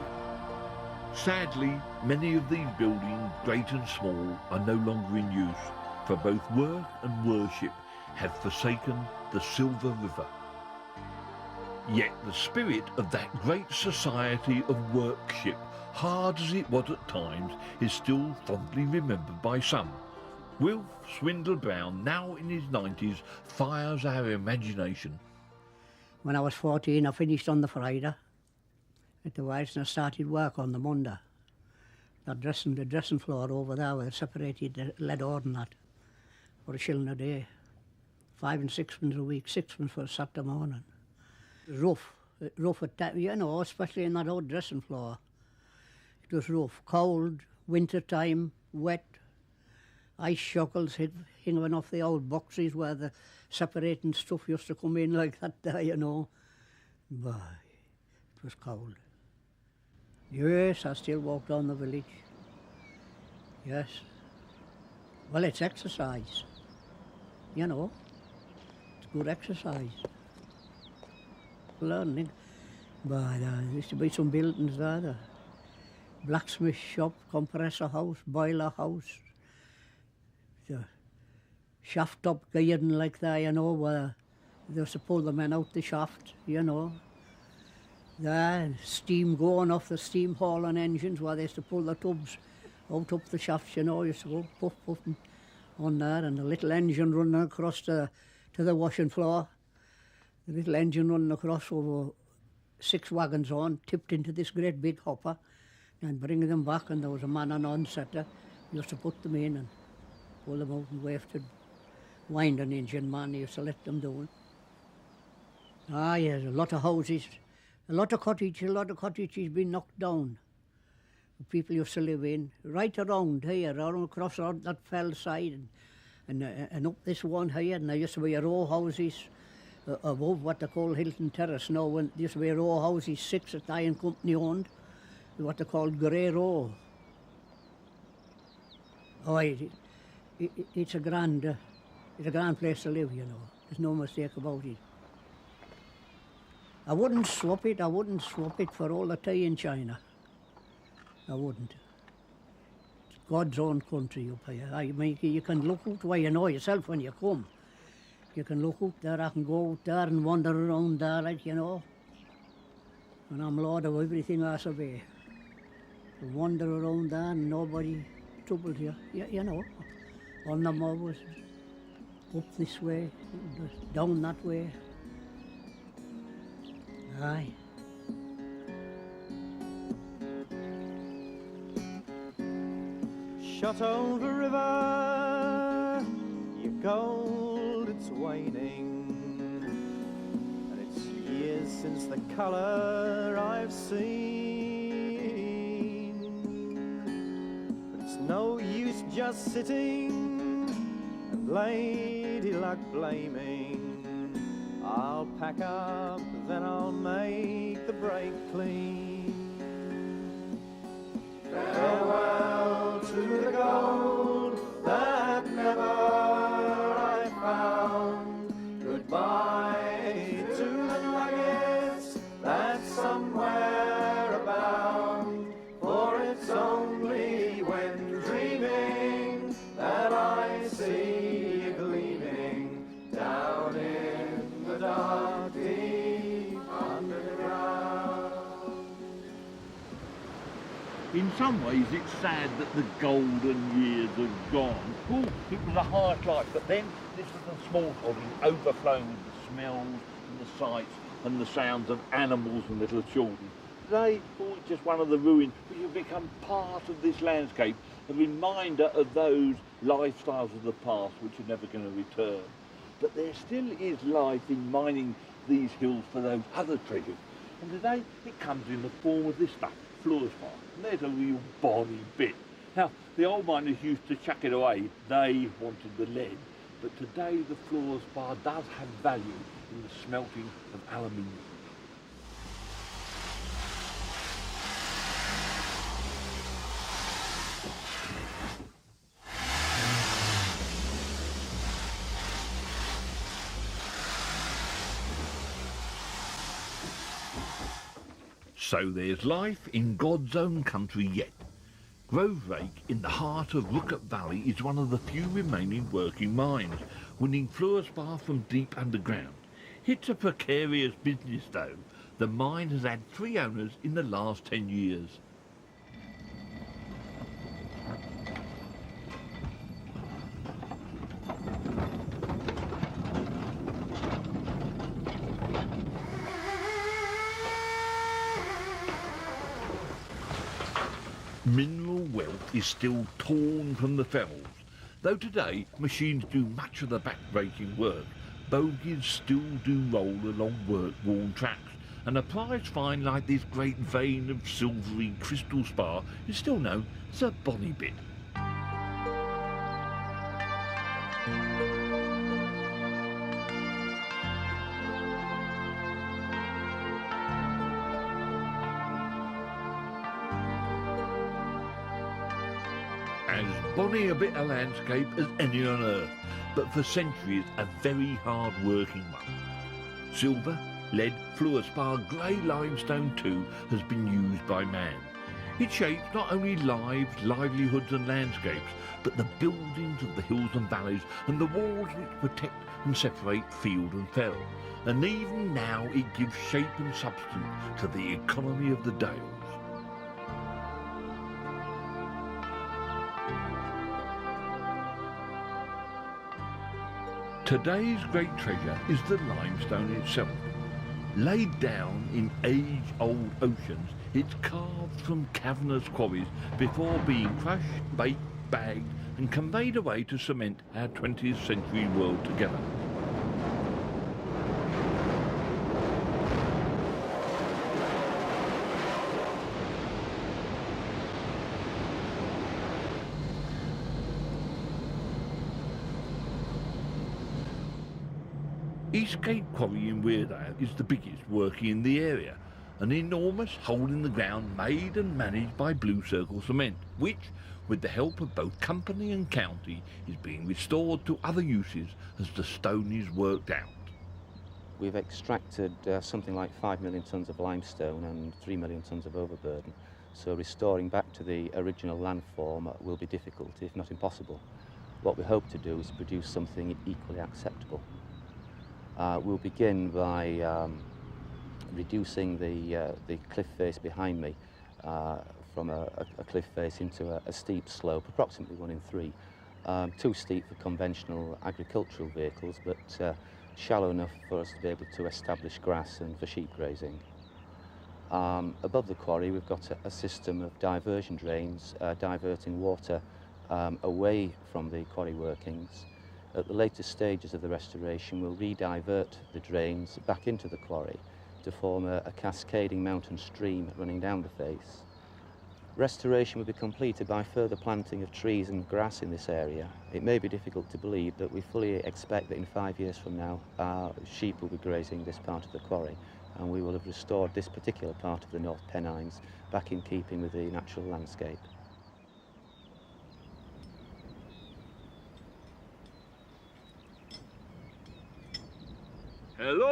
Sadly, many of these buildings, great and small, are no longer in use, for both work and worship have forsaken the Silver River. Yet the spirit of that great society of workship, hard as it was at times, is still fondly remembered by some. Wilf Swindle Brown, now in his 90s, fires our imagination. When I was 14, I finished on the Friday at the Whites and I started work on the Monday. The dressing floor over there where they separated the lead ore and that for £1 a day. 5 and 6pence a week, 6pence for a Saturday morning. It was rough at that, you know, especially in that old dressing floor. It was rough, cold, winter time, wet, ice shackles hanging off the old boxes where the separating stuff used to come in like that there, you know. But it was cold. Yes, I still walk down the village. Yes. Well, it's exercise, you know. It's good exercise. Learning. But there used to be some buildings there. The blacksmith shop, compressor house, boiler house. The shaft top gearing like that, you know, where they used to pull the men out the shaft, you know. There, steam going off the steam hauling engines where they used to pull the tubs out up the shafts, you know, used to go puff, puff on there, and a little engine running across to the washing floor. The little engine running across over 6 wagons on, tipped into this great big hopper, and bringing them back, and there was a man on onsetter, used to put them in and pull them out and wave to winding engine man, he used to let them do it. Ah, yes, a lot of houses, a lot of cottages been knocked down. People used to live in, right around here, around across that fell side, and up this one here, and there used to be a row of houses above what they call Hilton Terrace now, when there used to be a row of houses, 6 that Iron Company owned, what they called Grey Row. Oh, it's a grand place to live, you know. There's no mistake about it. I wouldn't swap it for all the tea in China. I wouldn't. It's God's own country up here. I mean, you can look out where you know yourself when you come. You can look out there, I can go out there and wander around there, like, you know. And I'm lord of everything I survey. You wander around there and nobody troubles you, you know. On the mob was up this way, down that way. Aye. Shot over river, your gold it's waning, and it's years since the colour I've seen. But it's no use just sitting and ladylike blaming. I'll pack up, then I'll make the break clean. Farewell to the gold that never I found. Goodbye to the nuggets that somewhere abound. For it's only when dreaming that I see you gleaming down in the dark deep underground. In some ways it's sad that the golden years have gone. Ooh, it was a hard life, but then this was a small body overflowing with the smells and the sights and the sounds of animals and little children. Today, it's just one of the ruins which have become part of this landscape, a reminder of those lifestyles of the past which are never going to return. But there still is life in mining these hills for those other treasures. And today it comes in the form of this stuff, fluorspar. And there's a real bonny bit. Now, the old miners used to chuck it away. They wanted the lead. But today the fluorspar does have value in the smelting of aluminium. So there's life in God's own country yet. Grove Rake in the heart of Rookup Valley is one of the few remaining working mines, winning fluorspar from deep underground. It's a precarious business though. The mine has had 3 owners in the last 10 years. Mineral wealth is still torn from the fells. Though today machines do much of the back-breaking work, bogies still do roll along work-worn tracks, and a prize find like this great vein of silvery crystal spar is still known as a bonny bit. As bonny a bit of landscape as any on earth, but for centuries a very hard-working one. Silver, lead, fluorspar, grey limestone too has been used by man. It shapes not only lives, livelihoods and landscapes, but the buildings of the hills and valleys and the walls which protect and separate field and fell. And even now it gives shape and substance to the economy of the Dales. Today's great treasure is the limestone itself. Laid down in age-old oceans, it's carved from cavernous quarries before being crushed, baked, bagged and conveyed away to cement our 20th century world together. Eastgate Quarry in Weardale is the biggest working in the area, an enormous hole in the ground made and managed by Blue Circle Cement, which, with the help of both company and county, is being restored to other uses as the stone is worked out. We've extracted something like 5 million tonnes of limestone and 3 million tonnes of overburden, so restoring back to the original landform will be difficult, if not impossible. What we hope to do is produce something equally acceptable. We'll begin by reducing the cliff face behind me from a cliff face into a steep slope, approximately 1 in 3. Too steep for conventional agricultural vehicles, but shallow enough for us to be able to establish grass and for sheep grazing. Above the quarry we've got a system of diversion drains diverting water away from the quarry workings. At the later stages of the restoration, we'll re-divert the drains back into the quarry to form a cascading mountain stream running down the face. Restoration will be completed by further planting of trees and grass in this area. It may be difficult to believe, but we fully expect that in 5 years from now, our sheep will be grazing this part of the quarry, and we will have restored this particular part of the North Pennines back in keeping with the natural landscape. Hello!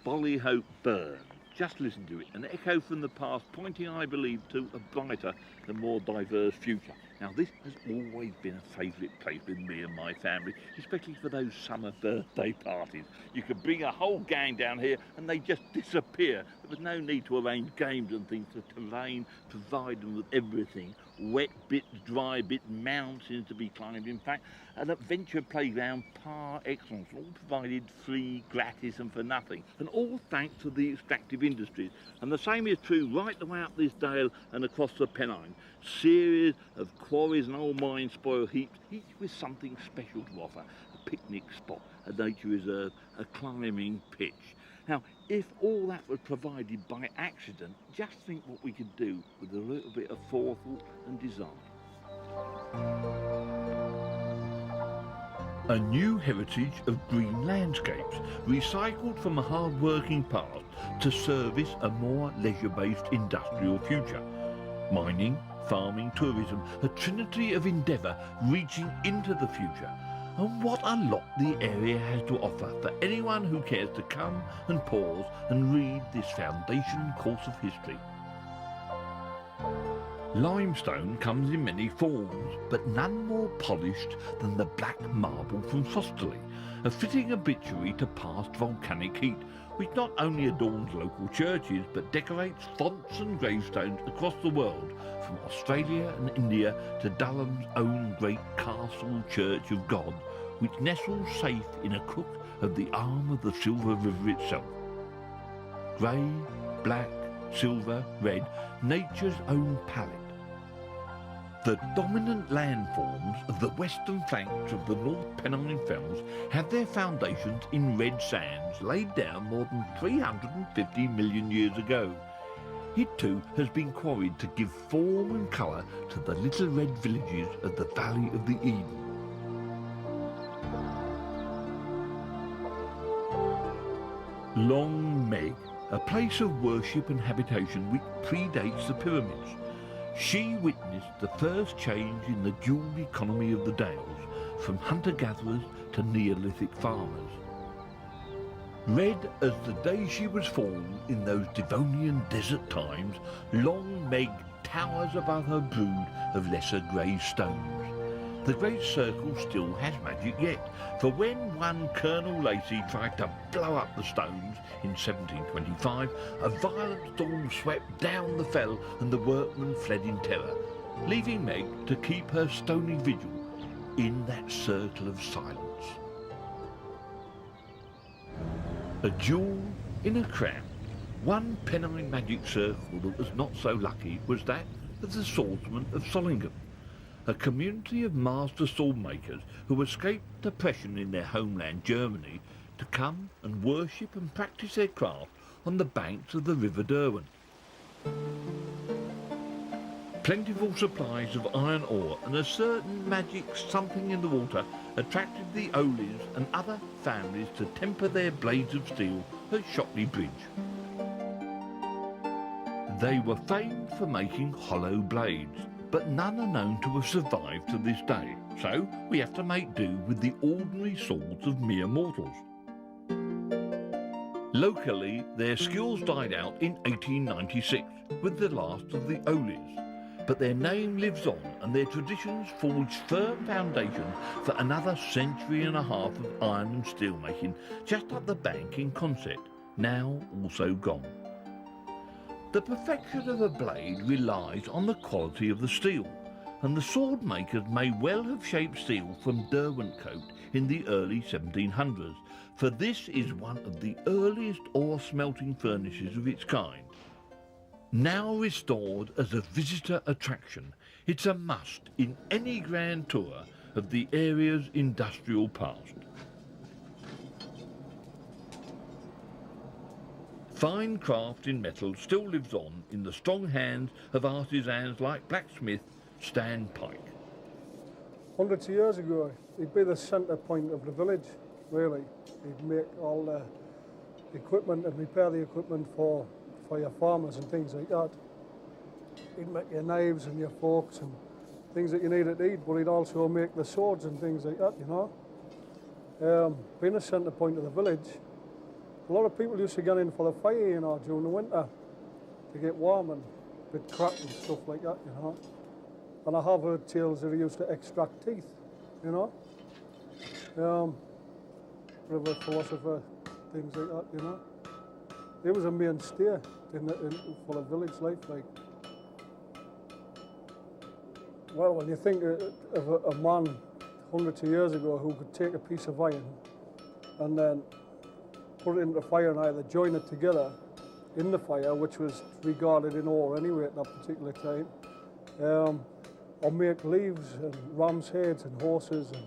Bollyhope Burn. Just listen to it, an echo from the past pointing, I believe, to a brighter and more diverse future. Now, this has always been a favourite place with me and my family, especially for those summer birthday parties. You could bring a whole gang down here and they just disappear. There was no need to arrange games and things. The terrain provided them with everything. Wet bits, dry bits, mountains to be climbed, in fact, an adventure playground par excellence, all provided free, gratis and for nothing, and all thanks to the extractive industries. And the same is true right the way up this dale and across the Pennines. Series of quarries and old mine spoil heaps, each with something special to offer. A picnic spot, nature is a climbing pitch. Now, if all that was provided by accident, just think what we could do with a little bit of forethought and design. A new heritage of green landscapes, recycled from a hard-working past to service a more leisure-based industrial future. Mining, farming, tourism, a trinity of endeavour reaching into the future. And what a lot the area has to offer for anyone who cares to come and pause and read this foundation course of history. Limestone comes in many forms, but none more polished than the black marble from Fosterley, a fitting obituary to past volcanic heat, which not only adorns local churches, but decorates fonts and gravestones across the world, from Australia and India to Durham's own great Castle Church of God, which nestles safe in a crook of the arm of the Silver River itself. Grey, black, silver, red, nature's own palette. The dominant landforms of the western flanks of the North Pennine Fells have their foundations in red sands laid down more than 350 million years ago. It too has been quarried to give form and colour to the little red villages of the Valley of the Eden. Long Meg, a place of worship and habitation which predates the pyramids. She witnessed the first change in the dual economy of the Dales, from hunter-gatherers to Neolithic farmers. Red as the day she was formed in those Devonian desert times, Long Meg towers above her brood of lesser grey stones. The Great Circle still has magic yet, for when one Colonel Lacey tried to blow up the stones in 1725, a violent storm swept down the fell and the workmen fled in terror, leaving Meg to keep her stony vigil in that circle of silence. A jewel in a crown. One Pennine magic circle that was not so lucky was that of the swordsmen of Solingen, a community of master sword makers who escaped oppression in their homeland Germany to come and worship and practice their craft on the banks of the River Derwent. Plentiful supplies of iron ore and a certain magic something in the water attracted the Oleys and other families to temper their blades of steel at Shotley Bridge. They were famed for making hollow blades, but none are known to have survived to this day, so we have to make do with the ordinary swords of mere mortals. Locally, their skills died out in 1896 with the last of the Oleys, but their name lives on and their traditions forged firm foundation for another century and a half of iron and steel making just up the bank in Consett, now also gone. The perfection of a blade relies on the quality of the steel, and the sword makers may well have shaped steel from Derwent coat in the early 1700s, for this is one of the earliest ore smelting furnaces of its kind. Now restored as a visitor attraction, it's a must in any grand tour of the area's industrial past. Fine craft in metal still lives on in the strong hands of artisans like blacksmith Stan Pike. Hundreds of years ago, he'd be the centre point of the village, really. He'd make all the equipment and repair the equipment for your farmers and things like that. He'd make your knives and your forks and things that you needed to eat, but he'd also make the swords and things like that, you know. Being a centre point of the village, a lot of people used to get in for the fire, you know, during the winter to get warm and a bit crack and stuff like that, you know. And I have heard tales that he used to extract teeth, you know. River philosopher, things like that, you know. He was a mainstay for the village life, like. Well, when you think of a man hundreds of years ago who could take a piece of iron and then put it into the fire and either join it together in the fire, which was regarded in ore anyway at that particular time, or make leaves and ram's heads and horses and,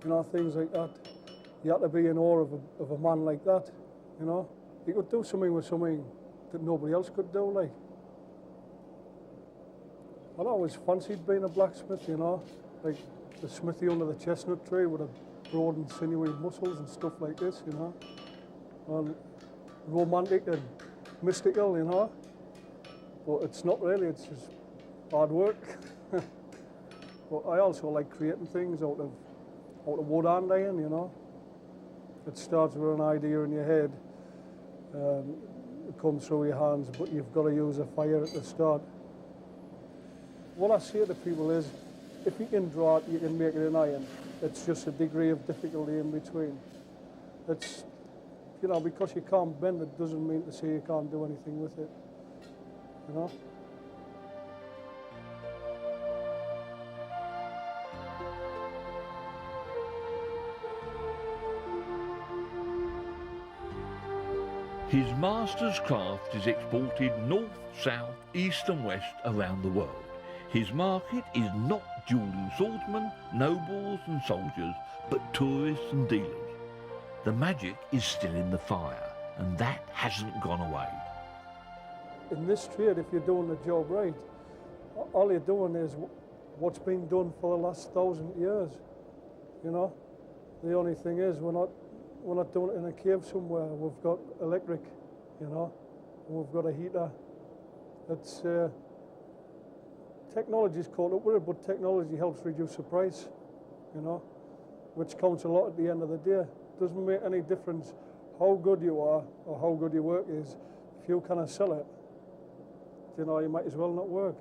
you know, things like that. you had to be in awe of a man like that, you know. He could do something with something that nobody else could do, like. I always fancied being a blacksmith, you know, like the smithy under the chestnut tree with a broad and sinewy muscles and stuff like this, you know, and romantic and mystical, you know, but it's not really, it's just hard work. But I also like creating things out of wood and iron, you know. It starts with an idea in your head, it comes through your hands, but you've got to use a fire at the start. What I say to people is, if you can draw it, you can make it in iron. It's just a degree of difficulty in between. It's, you know, because you can't bend it doesn't mean to say you can't do anything with it, you know. His master's craft is exported north, south, east and west around the world. His market is not dueling swordsmen, nobles and soldiers, but tourists and dealers. The magic is still in the fire, and that hasn't gone away. In this trade, if you're doing the job right, all you're doing is what's been done for the last 1,000 years, you know. The only thing is we're not doing it in a cave somewhere. We've got electric, you know, and we've got a heater. It's technology's caught up with it, but technology helps reduce the price, you know, which counts a lot at the end of the day. Doesn't make any difference how good you are or how good your work is. If you cannot sell it, you know, you might as well not work.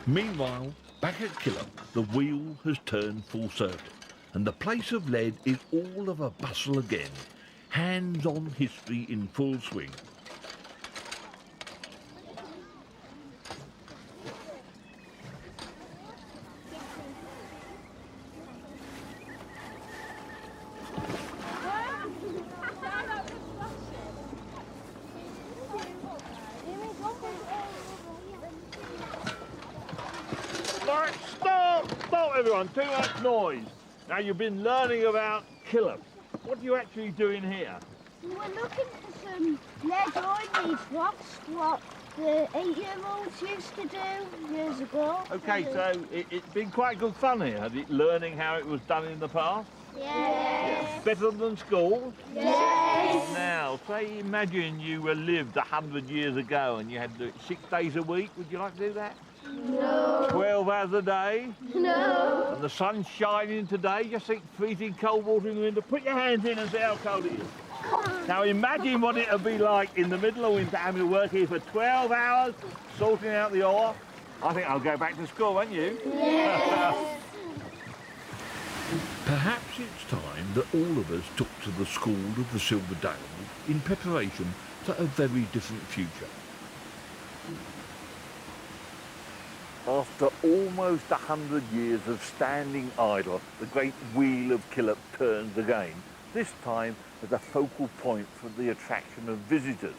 Meanwhile, back at Killop, the wheel has turned full circle, and the place of lead is all of a bustle again. Hands-on history in full swing. Right, stop everyone, too much noise. Now you've been learning about Killop. What are you actually doing here? We're looking for some lead on these rocks, what the 8-year-olds used to do years ago. Okay, so it's been quite good fun here, has it? Learning how it was done in the past? Yes. Better than school? Yes. Now, say imagine you lived 100 years ago and you had to do it 6 days a week. Would you like to do that? No. 12 hours a day? No. And the sun's shining today, just think freezing cold water in the winter. Put your hands in and see how cold it is. Now imagine what it would be like in the middle of winter having to work here for 12 hours, sorting out the ore. I think I'll go back to school, won't you? Yes. Perhaps it's time that all of us took to the school of the Silver Dales in preparation for a very different future. After almost 100 years of standing idle, the great wheel of Killop turns again, this time as a focal point for the attraction of visitors.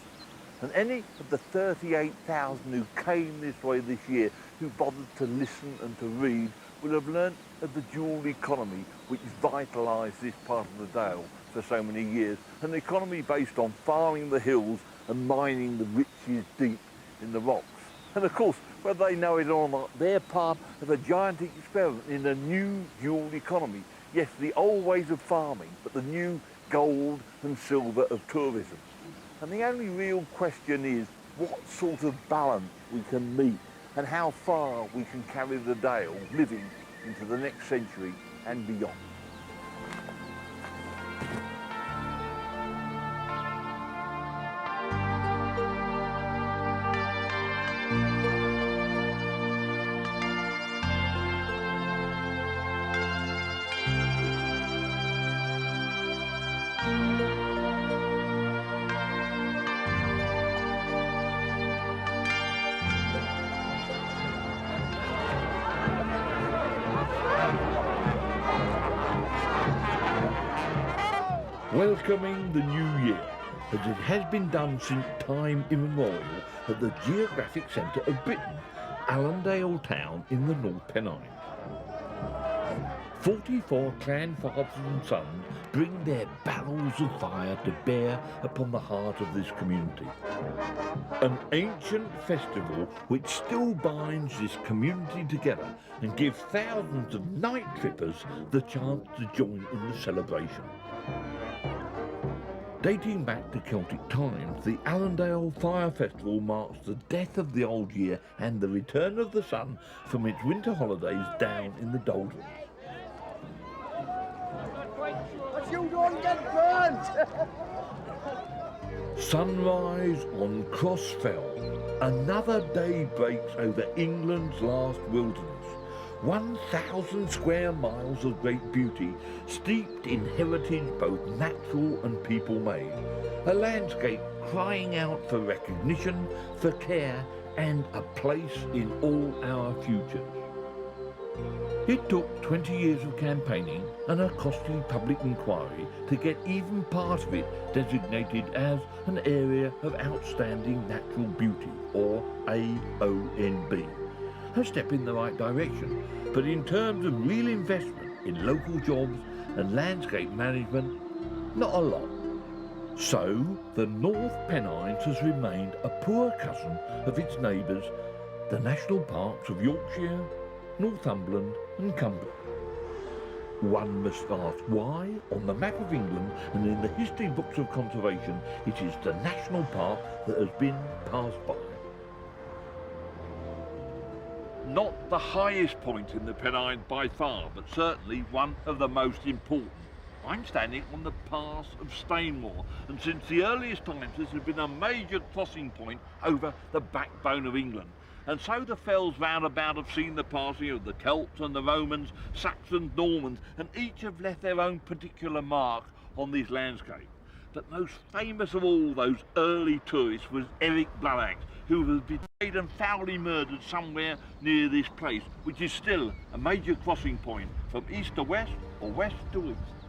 And any of the 38,000 who came this way this year, who bothered to listen and to read, will have learnt of the dual economy which vitalised this part of the Dale for so many years, an economy based on farming the hills and mining the riches deep in the rocks. And of course, whether they know it or not, they're part of a giant experiment in a new dual economy. Yes, the old ways of farming, but the new gold and silver of tourism. And the only real question is what sort of balance we can meet and how far we can carry the Dale living into the next century and beyond. Welcoming the new year, as it has been done since time immemorial at the geographic centre of Britain, Allendale town in the North Pennines. 44 clan fathers and sons bring their barrels of fire to bear upon the heart of this community. An ancient festival which still binds this community together and gives thousands of night trippers the chance to join in the celebration. Dating back to Celtic times, the Allendale Fire Festival marks the death of the old year and the return of the sun from its winter holidays down in the doldrums. But you don't get burnt! Sunrise on Crossfell. Another day breaks over England's last wilderness. 1,000 square miles of great beauty, steeped in heritage both natural and people-made. A landscape crying out for recognition, for care, and a place in all our futures. It took 20 years of campaigning and a costly public inquiry to get even part of it designated as an Area of Outstanding Natural Beauty, or AONB. A step in the right direction, but in terms of real investment in local jobs and landscape management, not a lot. So, the North Pennines has remained a poor cousin of its neighbours, the national parks of Yorkshire, Northumberland and Cumbria. One must ask why, on the map of England and in the history books of conservation, it is the national park that has been passed by. Not the highest point in the Pennines by far, but certainly one of the most important. I'm standing on the pass of Stainmore, and since the earliest times this has been a major crossing point over the backbone of England. And so the fells round about have seen the passing of the Celts and the Romans, Saxons, Normans, and each have left their own particular mark on this landscape. But most famous of all those early tourists was Eric Bloodaxe, who was betrayed and foully murdered somewhere near this place, which is still a major crossing point from east to west or west to east.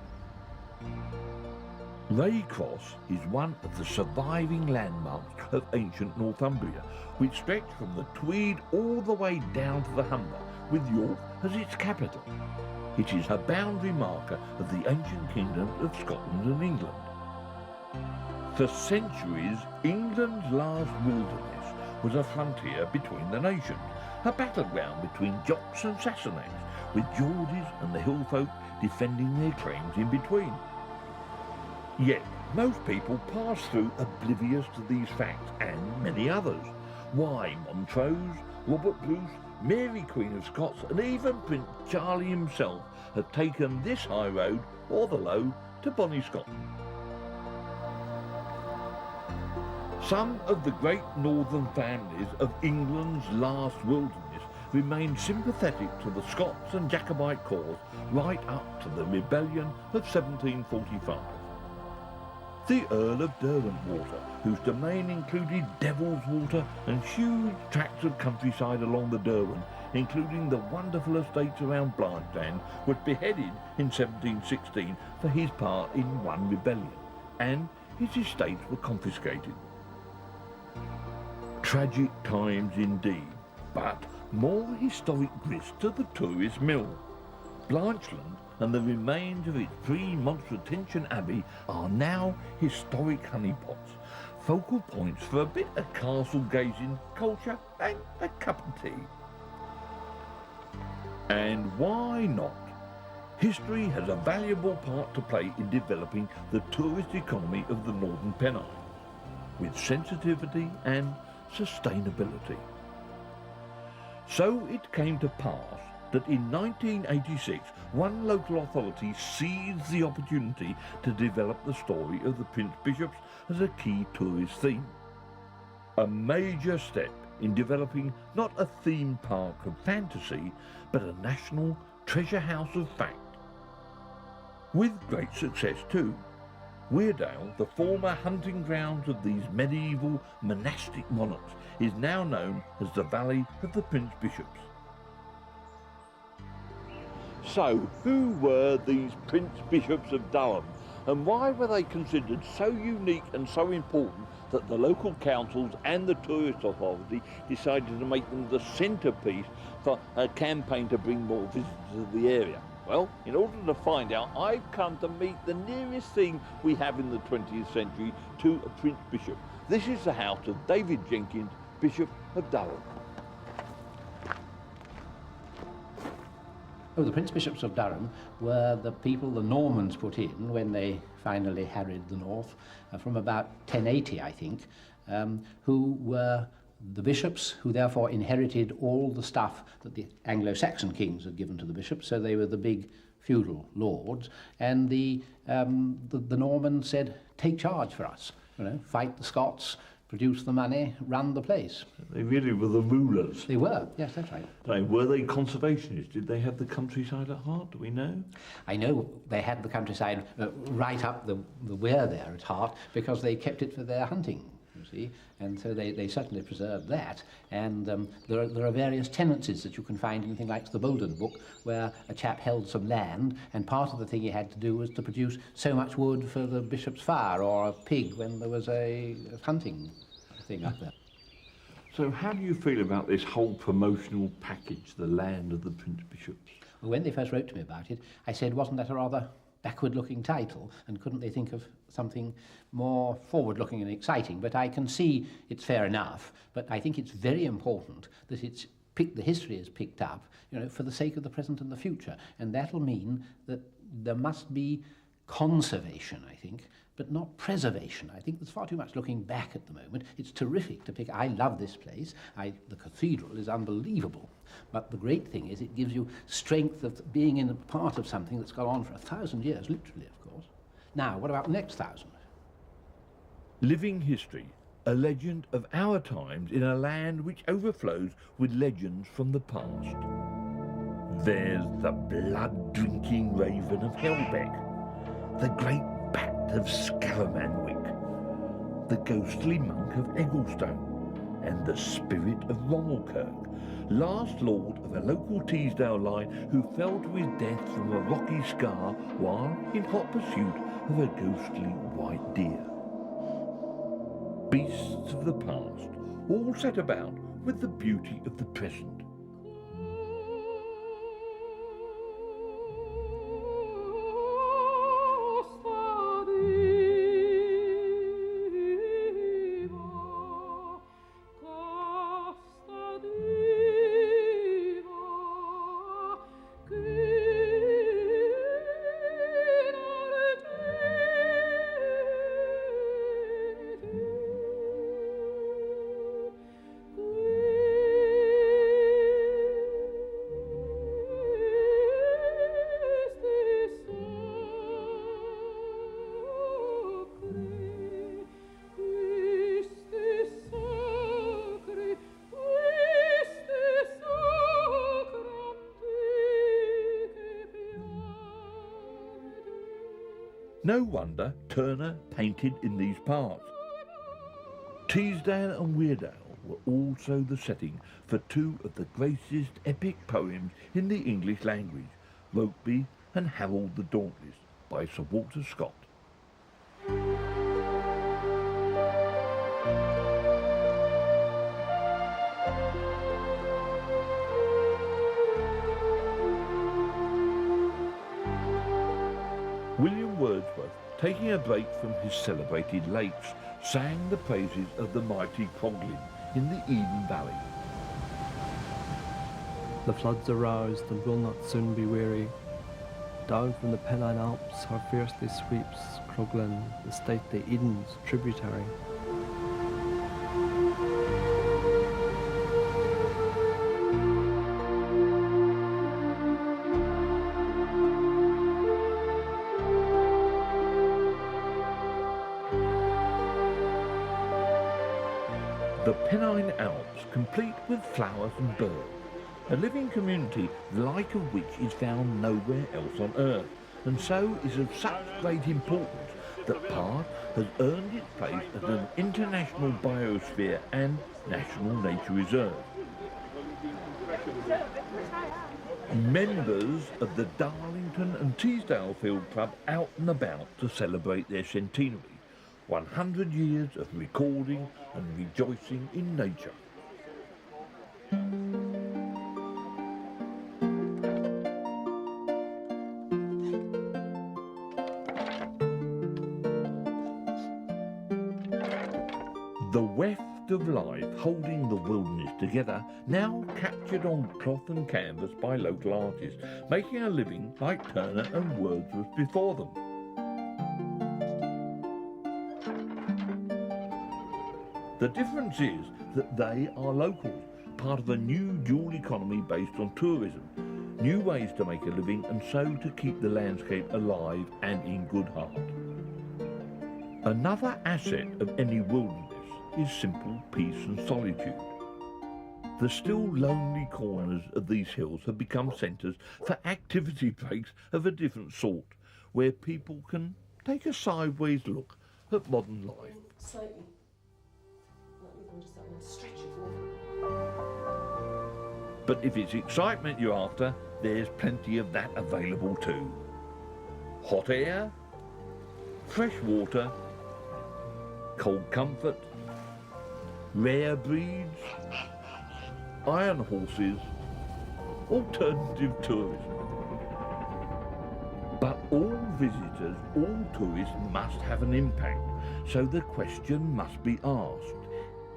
Ray Cross is one of the surviving landmarks of ancient Northumbria, which stretched from the Tweed all the way down to the Humber, with York as its capital. It is a boundary marker of the ancient kingdoms of Scotland and England. For centuries, England's last wilderness was a frontier between the nations, a battleground between Jocks and Sassenachs, with Georges and the hillfolk defending their claims in between. Yet, most people pass through oblivious to these facts and many others. Why Montrose, Robert Bruce, Mary Queen of Scots and even Prince Charlie himself have taken this high road, or the low, to bonnie Scotland. Some of the great northern families of England's last wilderness remained sympathetic to the Scots and Jacobite cause right up to the rebellion of 1745. The Earl of Derwentwater, whose domain included Devil's Water and huge tracts of countryside along the Derwent, including the wonderful estates around Blanchland, was beheaded in 1716 for his part in one rebellion, and his estates were confiscated. Tragic times indeed, but more historic grist to the tourist mill. Blanchland and the remains of its pre-Montretensian Abbey are now historic honeypots, focal points for a bit of castle gazing, culture and a cup of tea. And why not? History has a valuable part to play in developing the tourist economy of the Northern Pennines, with sensitivity and sustainability. So it came to pass that in 1986, one local authority seized the opportunity to develop the story of the Prince Bishops as a key tourist theme. A major step in developing not a theme park of fantasy, but a national treasure house of fact. With great success too. Weardale, the former hunting grounds of these medieval monastic monarchs, is now known as the Valley of the Prince Bishops. So, who were these Prince Bishops of Durham? And why were they considered so unique and so important that the local councils and the tourist authority decided to make them the centrepiece for a campaign to bring more visitors to the area? Well, in order to find out, I've come to meet the nearest thing we have in the 20th century to a Prince Bishop. This is the house of David Jenkins, Bishop of Durham. Oh, the Prince Bishops of Durham were the people the Normans put in when they finally harried the north, from about 1080, I think, who were the bishops who therefore inherited all the stuff that the Anglo-Saxon kings had given to the bishops, so they were the big feudal lords, and the Normans said, take charge for us, you know, fight the Scots, produce the money, run the place. They really were the rulers. They were, yes, that's right. So were they conservationists? Did they have the countryside at heart? Do we know? I know they had the countryside right up the weir there at heart because they kept it for their hunting, you see, and so they certainly preserved that. And there are various tenancies that you can find in things like the Bolden book, where a chap held some land, and part of the thing he had to do was to produce so much wood for the bishop's fire or a pig when there was a hunting thing up there. So how do you feel about this whole promotional package, the land of the Prince Bishops? Well, when they first wrote to me about it, I said, wasn't that a rather backward-looking title, and couldn't they think of something more forward-looking and exciting? But I can see it's fair enough, but I think it's very important that the history is picked up, you know, for the sake of the present and the future, and that'll mean that there must be conservation, I think, but not preservation. I think there's far too much looking back at the moment. It's terrific to pick. I love this place. The cathedral is unbelievable. But the great thing is it gives you strength of being in a part of something that's gone on for 1,000 years, literally, of course. Now, what about the next 1,000? Living history, a legend of our times in a land which overflows with legends from the past. There's the blood-drinking raven of Helbeck, the great bat of Scarammanwick, the ghostly monk of Egglestone, and the spirit of Ronaldkirk, last lord of a local Teesdale line who fell to his death from a rocky scar while in hot pursuit of a ghostly white deer. Beasts of the past, all set about with the beauty of the present. No wonder Turner painted in these parts. Teesdale and Weardale were also the setting for two of the greatest epic poems in the English language, Rokeby and Harold the Dauntless by Sir Walter Scott. William Wordsworth, taking a break from his celebrated lakes, sang the praises of the mighty Coglin in the Eden Valley. The floods are roused and will not soon be weary. Down from the Pennine Alps how fiercely sweeps Coglin, the stately Eden's tributary. The Pennine Alps, complete with flowers and birds, a living community the like of which is found nowhere else on Earth, and so is of such great importance that Parr has earned its place as an international biosphere and national nature reserve. Members of the Darlington and Teesdale Field Club out and about to celebrate their centenary. 100 years of recording and rejoicing in nature. The weft of life holding the wilderness together, now captured on cloth and canvas by local artists, making a living like Turner and Wordsworth before them. The difference is that they are locals, part of a new dual economy based on tourism, new ways to make a living and so to keep the landscape alive and in good heart. Another asset of any wilderness is simple peace and solitude. The still lonely corners of these hills have become centres for activity breaks of a different sort, where people can take a sideways look at modern life. Slightly. Just that one stretch it. But if it's excitement you're after, there's plenty of that available too. Hot air, fresh water, cold comfort, rare breeds, iron horses, alternative tourism. But all visitors, all tourists must have an impact, so the question must be asked.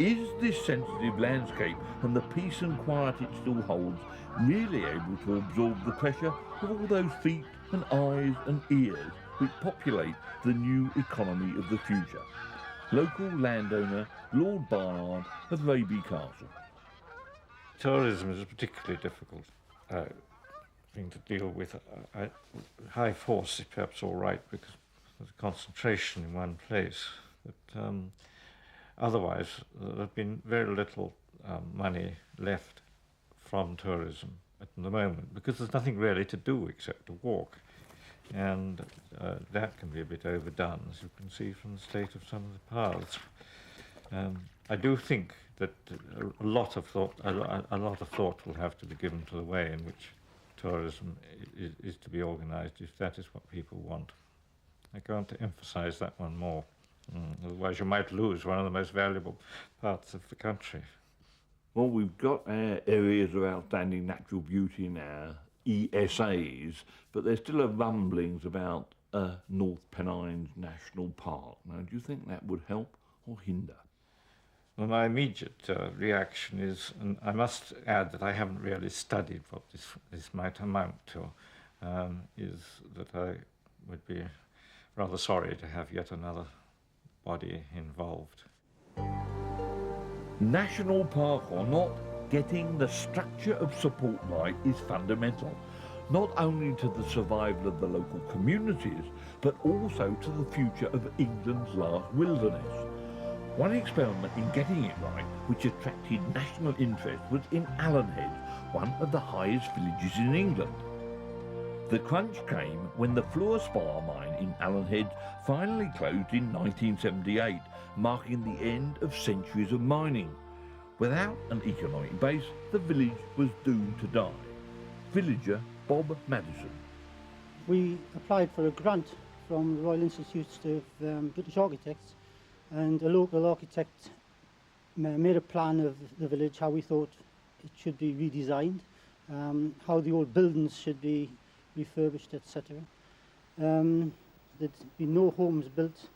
Is this sensitive landscape and the peace and quiet it still holds really able to absorb the pressure of all those feet and eyes and ears which populate the new economy of the future? Local landowner Lord Barnard of Raby Castle. Tourism is a particularly difficult thing to deal with. High force is perhaps all right because there's a concentration in one place. But otherwise, there's been very little money left from tourism at the moment because there's nothing really to do except to walk. And that can be a bit overdone, as you can see from the state of some of the paths. I do think that a lot of thought will have to be given to the way in which tourism is to be organised, if that is what people want. I can't emphasise that one more. Otherwise, you might lose one of the most valuable parts of the country. Well, we've got our areas of outstanding natural beauty in our ESAs, but there's still a rumblings about North Pennines National Park. Now, do you think that would help or hinder? Well, my immediate reaction is, and I must add that I haven't really studied what this might amount to, is that I would be rather sorry to have yet another body involved. National park or not, getting the structure of support right is fundamental, not only to the survival of the local communities, but also to the future of England's last wilderness. One experiment in getting it right, which attracted national interest, was in Allen Head, one of the highest villages in England. The crunch came when the fluorspar mine in Allen Head finally closed in 1978, marking the end of centuries of mining. Without an economic base, the village was doomed to die. Villager Bob Madison. We applied for a grant from the Royal Institute of British Architects, and a local architect made a plan of the village, how we thought it should be redesigned, how the old buildings should be refurbished, etc. There'd been no homes built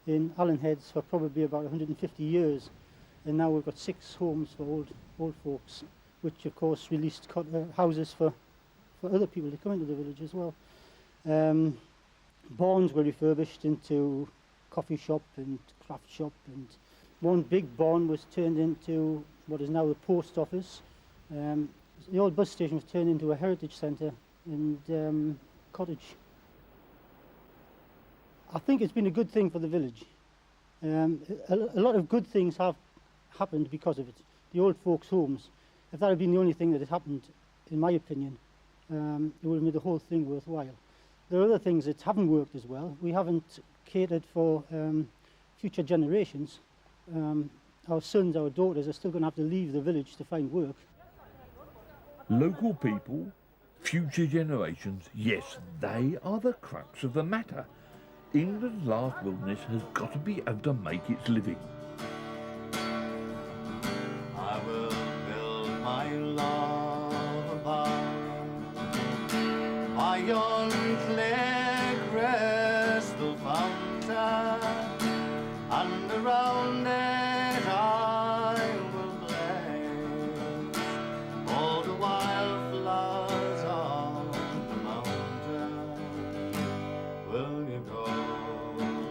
in Allen Heads for probably about 150 years, and now we've got 6 homes for old folks, which of course released houses for other people to come into the village as well. Barns were refurbished into coffee shop and craft shop, and one big barn was turned into what is now the post office. The old bus station was turned into a heritage centre and cottage. I think it's been a good thing for the village. A lot of good things have happened because of it. The old folks' homes, if that had been the only thing that had happened, in my opinion, it would have made the whole thing worthwhile. There are other things that haven't worked as well. We haven't catered for future generations. Our sons, our daughters are still going to have to leave the village to find work. Local people, Future generations, yes, they are the crux of the matter. England's last wilderness has got to be able to make its living. I will build my love upon by yon clear crystal fountain, and around it I will place all the wild flowers on the mountain. Will you go,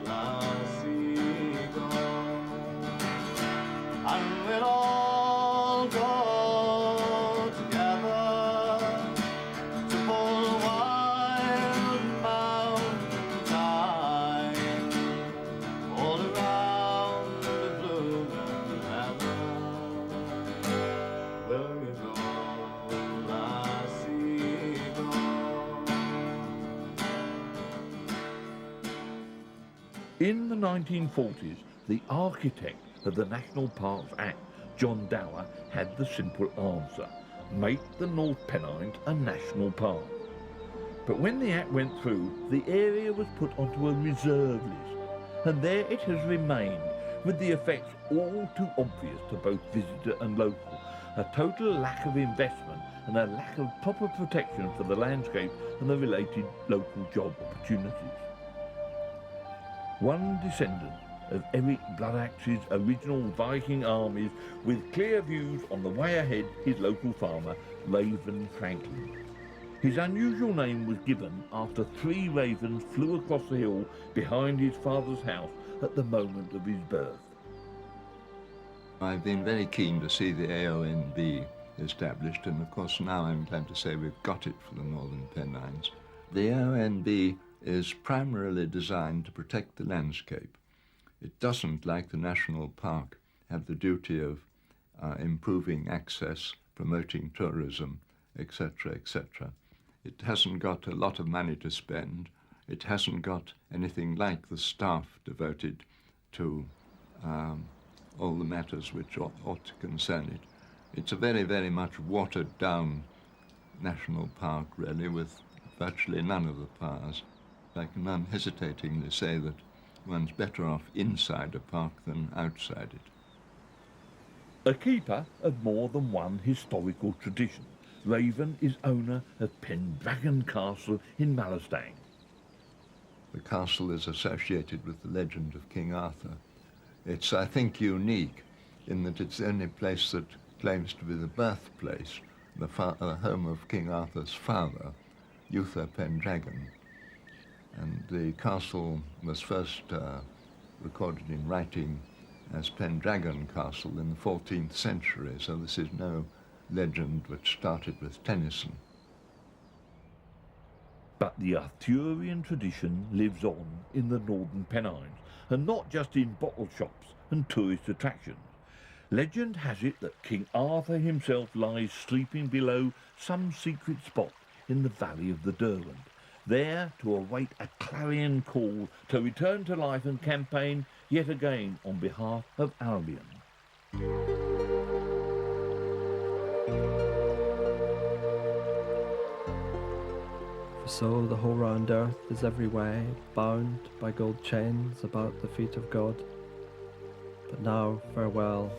lassie, go? And we'll all go together to pull wild mountain thyme all around the blooming heather. Will you go, lassie, go? In the 1940s, the architect of the National Parks Act, John Dower, had the simple answer: make the North Pennines a national park. But when the Act went through, the area was put onto a reserve list, and there it has remained, with the effects all too obvious to both visitor and local: a total lack of investment and a lack of proper protection for the landscape and the related local job opportunities. One descendant of Eric Bloodaxe's original Viking armies, with clear views on the way ahead, his local farmer, Raven Franklin. His unusual name was given after 3 ravens flew across the hill behind his father's house at the moment of his birth. I've been very keen to see the AONB established, and of course now I'm glad to say we've got it for the Northern Pennines. The AONB is primarily designed to protect the landscape. It doesn't, like the National Park, have the duty of improving access, promoting tourism, etc., etc. It hasn't got a lot of money to spend. It hasn't got anything like the staff devoted to all the matters which ought to concern it. It's a very, very much watered-down national park, really, with virtually none of the powers. I can unhesitatingly say that one's better off inside a park than outside it. A keeper of more than one historical tradition, Raven is owner of Pendragon Castle in Malastang. The castle is associated with the legend of King Arthur. It's, I think, unique in that it's the only place that claims to be the birthplace, the home of King Arthur's father, Uther Pendragon. And the castle was first recorded in writing as Pendragon Castle in the 14th century, so this is no legend which started with Tennyson. But the Arthurian tradition lives on in the Northern Pennines, and not just in bottle shops and tourist attractions. Legend has it that King Arthur himself lies sleeping below some secret spot in the valley of the Derwent, there to await a clarion call to return to life and campaign yet again on behalf of Albion. For so the whole round earth is every way bound by gold chains about the feet of God. But now farewell,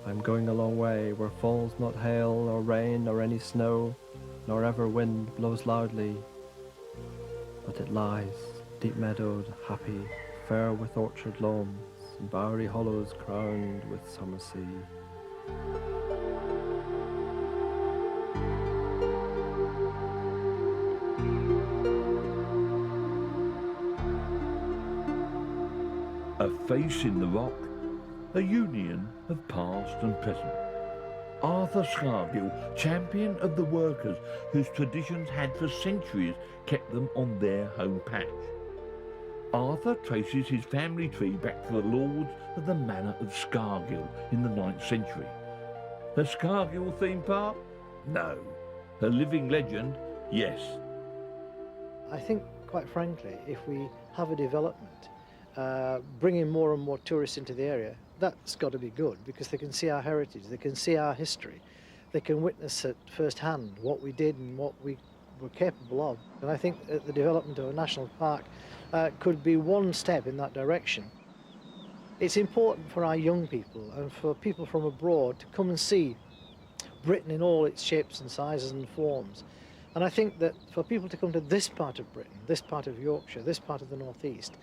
I am going a long way where falls not hail or rain or any snow, nor ever wind blows loudly. But it lies, deep-meadowed, happy, fair with orchard lawns, and bowery hollows crowned with summer sea. A face in the rock, a union of past and present. Arthur Scargill, champion of the workers whose traditions had for centuries kept them on their home patch. Arthur traces his family tree back to the lords of the manor of Scargill in the 9th century. A Scargill theme park? No. A living legend? Yes. I think, quite frankly, if we have a development, bringing more and more tourists into the area, that's got to be good because they can see our heritage, they can see our history. they can witness at first hand what we did and what we were capable of. And I think that the development of a national park could be one step in that direction. It's important for our young people and for people from abroad to come and see Britain in all its shapes and sizes and forms. And I think that for people to come to this part of Britain, this part of Yorkshire, this part of the North East,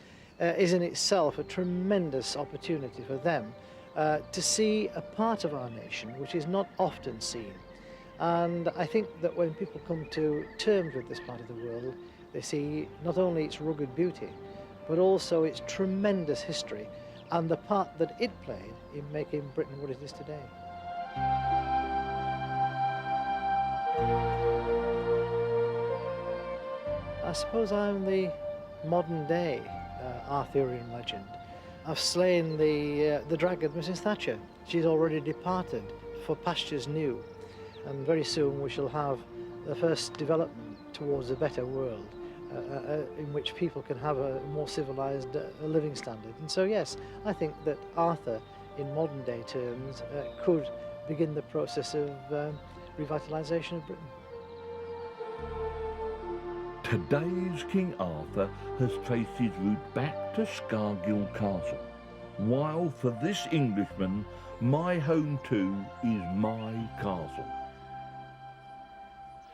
is in itself a tremendous opportunity for them to see a part of our nation which is not often seen. And I think that when people come to terms with this part of the world, they see not only its rugged beauty, but also its tremendous history and the part that it played in making Britain what it is today. I suppose I'm the modern day Arthurian legend. I've slain the dragon, Mrs. Thatcher. She's already departed for pastures new, and very soon we shall have the first development towards a better world in which people can have a more civilized living standard. And so yes, I think that Arthur, in modern day terms, could begin the process of revitalization of Britain. Today's King Arthur has traced his route back to Scargill Castle, while for this Englishman, my home too is my castle.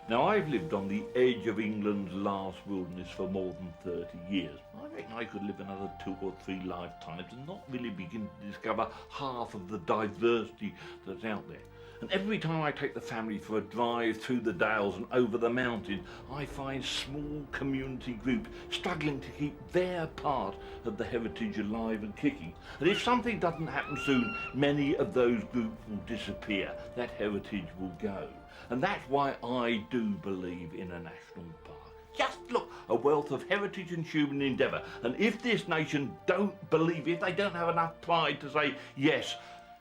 Now, I've lived on the edge of England's last wilderness for more than 30 years. I reckon I could live another 2 or 3 lifetimes and not really begin to discover half of the diversity that's out there. And every time I take the family for a drive through the dales and over the mountain, I find small community groups struggling to keep their part of the heritage alive and kicking. And if something doesn't happen soon, many of those groups will disappear. That heritage will go. And that's why I do believe in a national park. Just look, a wealth of heritage and human endeavour. And if this nation don't believe, if they don't have enough pride to say, yes,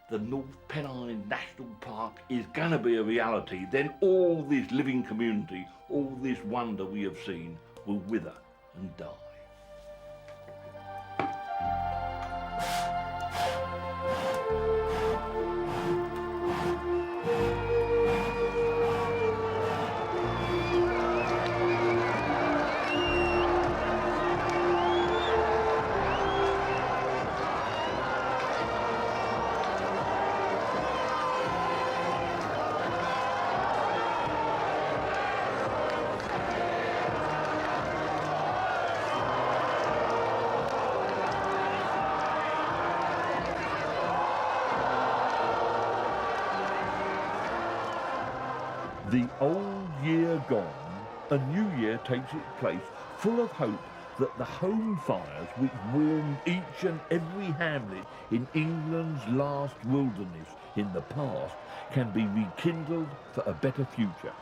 the North Pennines National Park is going to be a reality, then all this living community, all this wonder we have seen will wither and die. The old year gone, a new year takes its place, full of hope that the home fires which warmed each and every hamlet in England's last wilderness in the past can be rekindled for a better future.